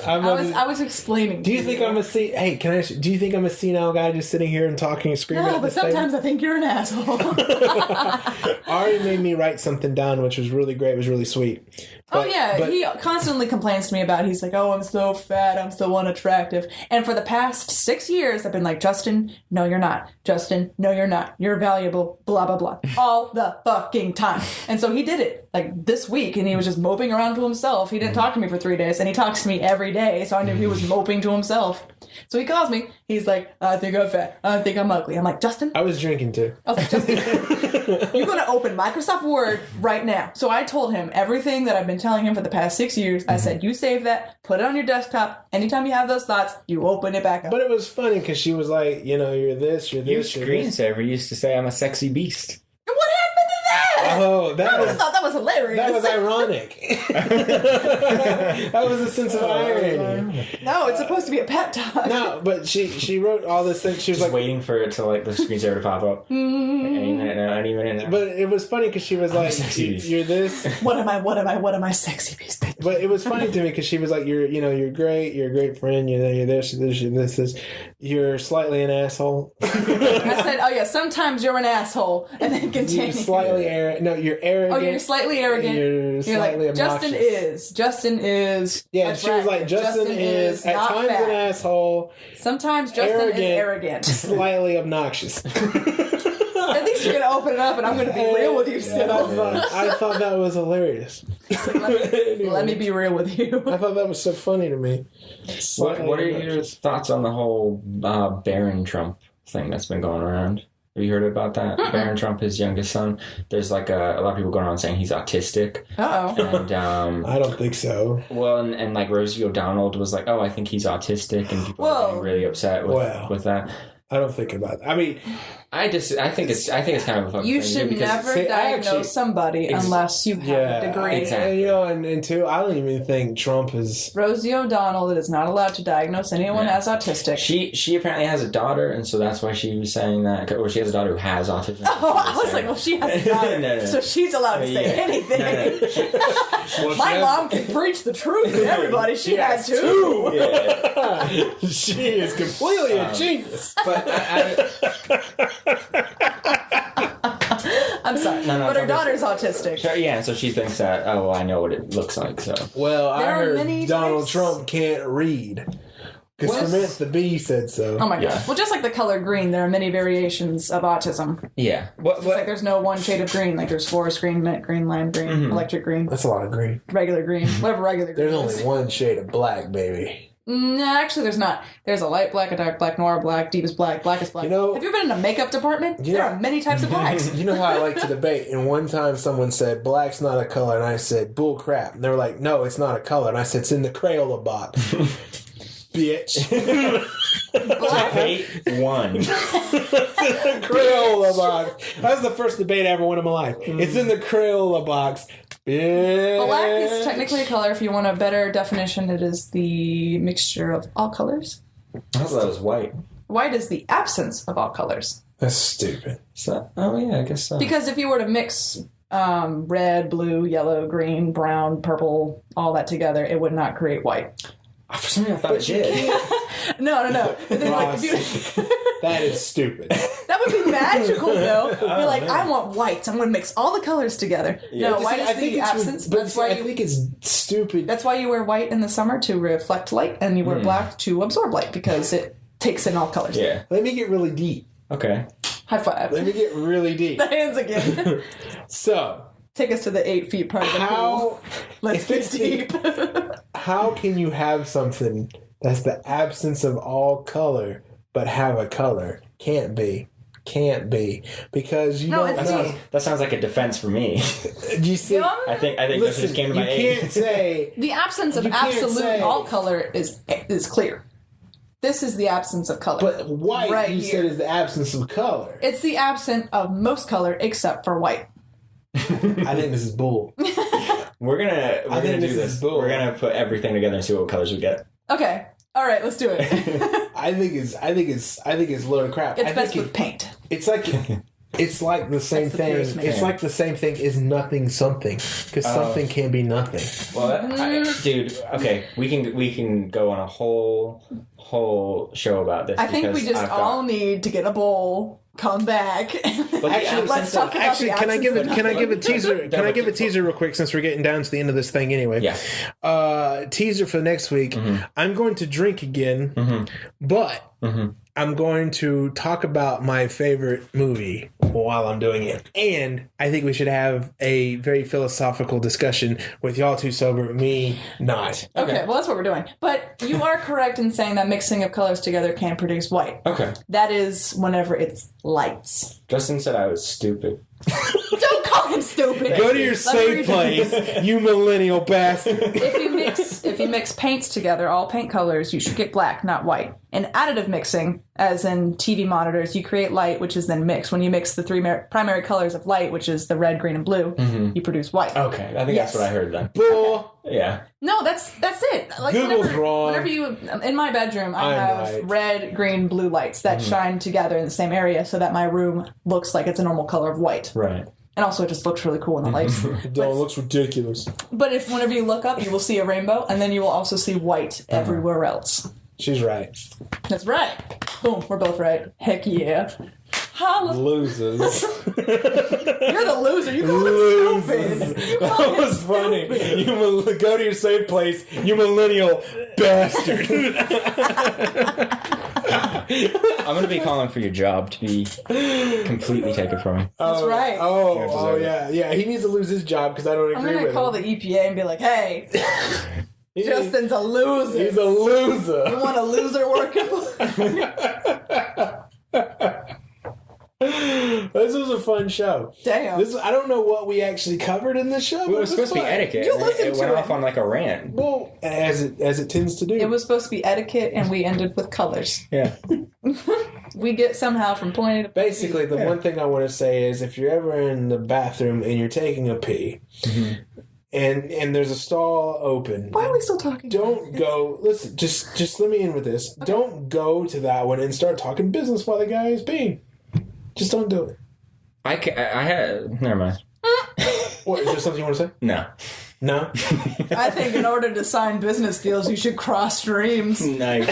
I was explaining. Do you think I'm a Hey, can I ask you, do you think I'm a senile guy just sitting here and talking and screaming? No, but sometimes I think you're an asshole. Ari made me write something down, which was really great. It was really sweet. But he constantly complains to me about. He's like, "Oh, I'm so fat. I'm so unattractive." And for the past 6 years, I've been like, "Justin, no, you're not. Justin, no, you're not. You're valuable." Blah blah blah, all the fucking time. And so he did it like this week, and he was just moping around to himself. He didn't talk to me for 3 days, and he talks to me every day, so I knew he was moping to himself. So he calls me. He's like, "I think I'm fat. I think I'm ugly." I'm like, "Justin." I was drinking too. I was like, "Justin, you're going to open Microsoft Word right now." So I told him everything that I've been telling him for the past 6 years. I said, you save that, put it on your desktop. Anytime you have those thoughts, you open it back up. But it was funny because she was like, you're this, you're this. your screensaver used to say, "I'm a sexy beast." What happened to that? Oh, I just thought that was hilarious. that was ironic. That was a sense of irony. No, it's supposed to be a pep talk. No, but she wrote all this thing. She was Just like waiting for it to like the screensaver to pop up. Any minute now, any minute now. But it was funny because she was like, sexy beast. "You're this." What am I, sexy beast? But it was funny to me because she was like, "You're great. You're a great friend. You're this. You're slightly an asshole." I said, "Oh yeah, sometimes you're an asshole," and then continue. You're slightly arrogant. No, you're arrogant. Oh, you're slightly arrogant. You're slightly like, obnoxious. Justin is. Yeah, she was like, Justin is at not times fat. an asshole. Sometimes Justin is arrogant. Slightly obnoxious. At least you're gonna open it up, and I'm gonna be real with you still. I thought that was hilarious. Let me be real with you. I thought that was so funny to me. What are your thoughts on the whole Barron Trump thing that's been going around? Have you heard about that? Mm-mm. Barron Trump, his youngest son. There's like a lot of people going around saying he's autistic. Uh-oh. And I don't think so. Well, and like Rosie O'Donnell was like, "Oh, I think he's autistic," and people are getting really upset with that. I don't think about that. I mean, I think it's kind of a fucking you thing should because never diagnose somebody unless you have a degree. Exactly. And two, I don't even think Trump is Rosie O'Donnell is not allowed to diagnose anyone as autistic. She apparently has a daughter, and so that's why she was saying that. Or she has a daughter who has autism. Oh, I was like, well, she has a daughter, No. so she's allowed to say anything. No. My mom can preach the truth to everybody. She had two. Yeah. she is completely a genius. But I'm sorry, but her daughter's autistic. Sure, yeah, so she thinks that, oh, well, I know what it looks like, so. Well, I There are heard many Donald types. Trump can't read. Because Samantha Bee said so. Oh my Yeah. gosh. Well, just like the color green, there are many variations of autism. Yeah. It's like there's no one shade of green. Like there's forest green, mint green, lime green, electric green, That's a lot of green. regular green, whatever regular green There's is. only one shade of black, baby. No, actually, there's not. There's a light black, a dark black, noir black, deepest black, blackest black. You know- have you been in a makeup department? There are many types of blacks. You know how I like to debate? And one time someone said, black's not a color. And I said, bull crap. And they were like, no, it's not a color. And I said, it's in the Crayola box. Bitch. Black. Hate one. Crayola box. That was the first debate I ever won in my life. It's in the Crayola box. Bitch. Black is technically a color. If you want a better definition, it is the mixture of all colors. I thought that was white. White is the absence of all colors. That's stupid. So, oh, yeah, I guess so. Because if you were to mix red, blue, yellow, green, brown, purple, all that together, it would not create white. For some reason, I thought it did. No. And then, like, That is stupid. that would be magical, though. You're like, I want white, so I'm going to mix all the colors together. Yeah. No, white is the absence. But That's why I think it's stupid. That's why you wear white in the summer to reflect light, and you wear black to absorb light, because it takes in all colors. Yeah. Let me get really deep. Okay. High five. Let me get really deep. The hands again. So, Take us to the 8 feet part of the pool. Let's get deep. how can you have something that's the absence of all color but have a color? Can't be. Because you don't know. That sounds like a defense for me. You see? I think that just came to my you aid. can't say... The absence of You can't absolute say- all color is clear. This is the absence of color. But white, right you here. said, is the absence of color. It's the absence of most color except for white. I think this is bull. We're gonna do this this. is bull. We're gonna put everything together and see what colors we get. Okay. All right, let's do it. I think it's a load of crap. It's best with paint. It's like the same That's the thing. purest It's man. like the same thing is nothing something, because something can be nothing. Well, dude, okay, we can go on a whole show about this. I think we because just I've got- all need to get a bowl, come back. Let's talk about Actually, the can I give absence Can I give a of teaser? Can I give a teaser real quick since we're getting down to the end of this thing anyway? Yeah. Teaser for next week. I'm going to drink again, but I'm going to talk about my favorite movie while I'm doing it. And I think we should have a very philosophical discussion with y'all too sober, me not. Okay, well, that's what we're doing. But you are correct in saying that mixing of colors together can produce white. Okay. That is whenever it's lights. Justin said I was stupid. Don't call him stupid. Go to your Let's safe read- place, you millennial bastard. If you you mix paints together, all paint colors, you should get black, not white. In additive mixing, as in TV monitors, you create light, which is then mixed. When you mix the three primary colors of light, which is the red, green, and blue, you produce white. Okay, I think that's what I heard then. Bull. Yeah. No, that's it. Like Google's wrong. Whenever you in my bedroom, I have red, green, blue lights that shine together in the same area, so that my room looks like it's a normal color of white. Right. And also, it just looks really cool in the lights. It looks ridiculous. But whenever you look up, you will see a rainbow, and then you will also see white everywhere else. She's right. That's right. Boom, we're both right. Heck yeah. Holla. Losers. You're the loser. You called it stupid. That was funny. You go to your safe place, you millennial bastard. I'm going to be calling for your job to be completely taken from him. That's right. Oh, yeah. Yeah, he needs to lose his job because I don't agree with him. I'm going to call the EPA and be like, hey, Justin's a loser. He's a loser. You want a loser working? This was a fun show. Damn. I don't know what we actually covered in this show. It was supposed to be etiquette. You listened it went to off on like a rant. Well, as it tends to do. It was supposed to be etiquette, and we ended with colors. Yeah. We get somehow from point A to Basically, the one thing I want to say is if you're ever in the bathroom and you're taking a pee, and there's a stall open. Why are we still talking? Don't go. Listen, just let me in with this. Okay. Don't go to that one and start talking business while the guy is peeing. Just don't do it. I had. Never mind. What, is there something you want to say? No. No? I think in order to sign business deals, you should cross streams. Nice.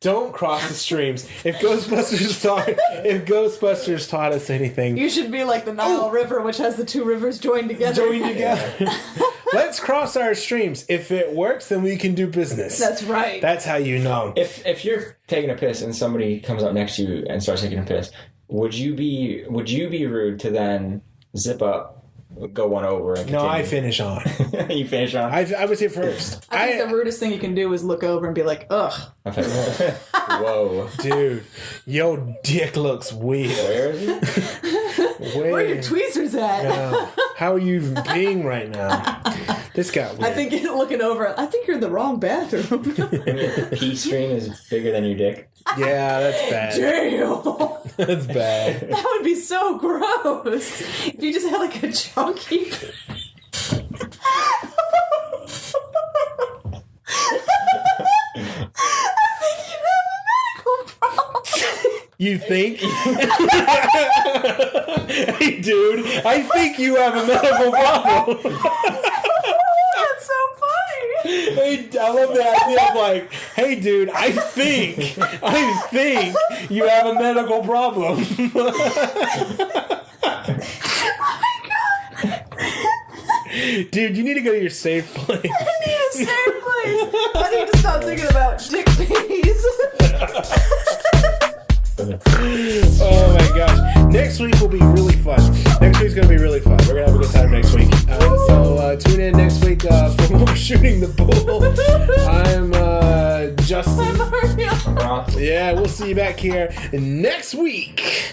Don't cross the streams. If Ghostbusters taught us anything, you should be like the Nile River, which has the two rivers joined together. Let's cross our streams. If it works, then we can do business. That's right. That's how you know. If you're taking a piss and somebody comes up next to you and starts taking a piss, would you be rude to then zip up, go one over, and continue? No, I finish on. You finish on? I was here first. I think the rudest thing you can do is look over and be like, ugh. Whoa. Dude, your dick looks weird. Where is it? Where are your tweezers at? Yeah. How are you being right now? This got weird. I think looking over, I think you're in the wrong bathroom. And your pee stream is bigger than your dick? Yeah, that's bad. Damn. That's bad. That would be so gross. If you just had like a chunky... You think? Hey, dude, I think you have a medical problem. That's so funny. Hey, I love the idea of like, hey, dude, I think you have a medical problem. Dude, you need to go to your safe place. I need a safe place. I need to stop thinking about dick peas. Oh my gosh. Next week will be really fun. Next week's going to be really fun. We're going to have a good time next week. So tune in next week for more Shooting the Bull. I'm Justin. I'm Maria. I'm Ross. Yeah, we'll see you back here next week.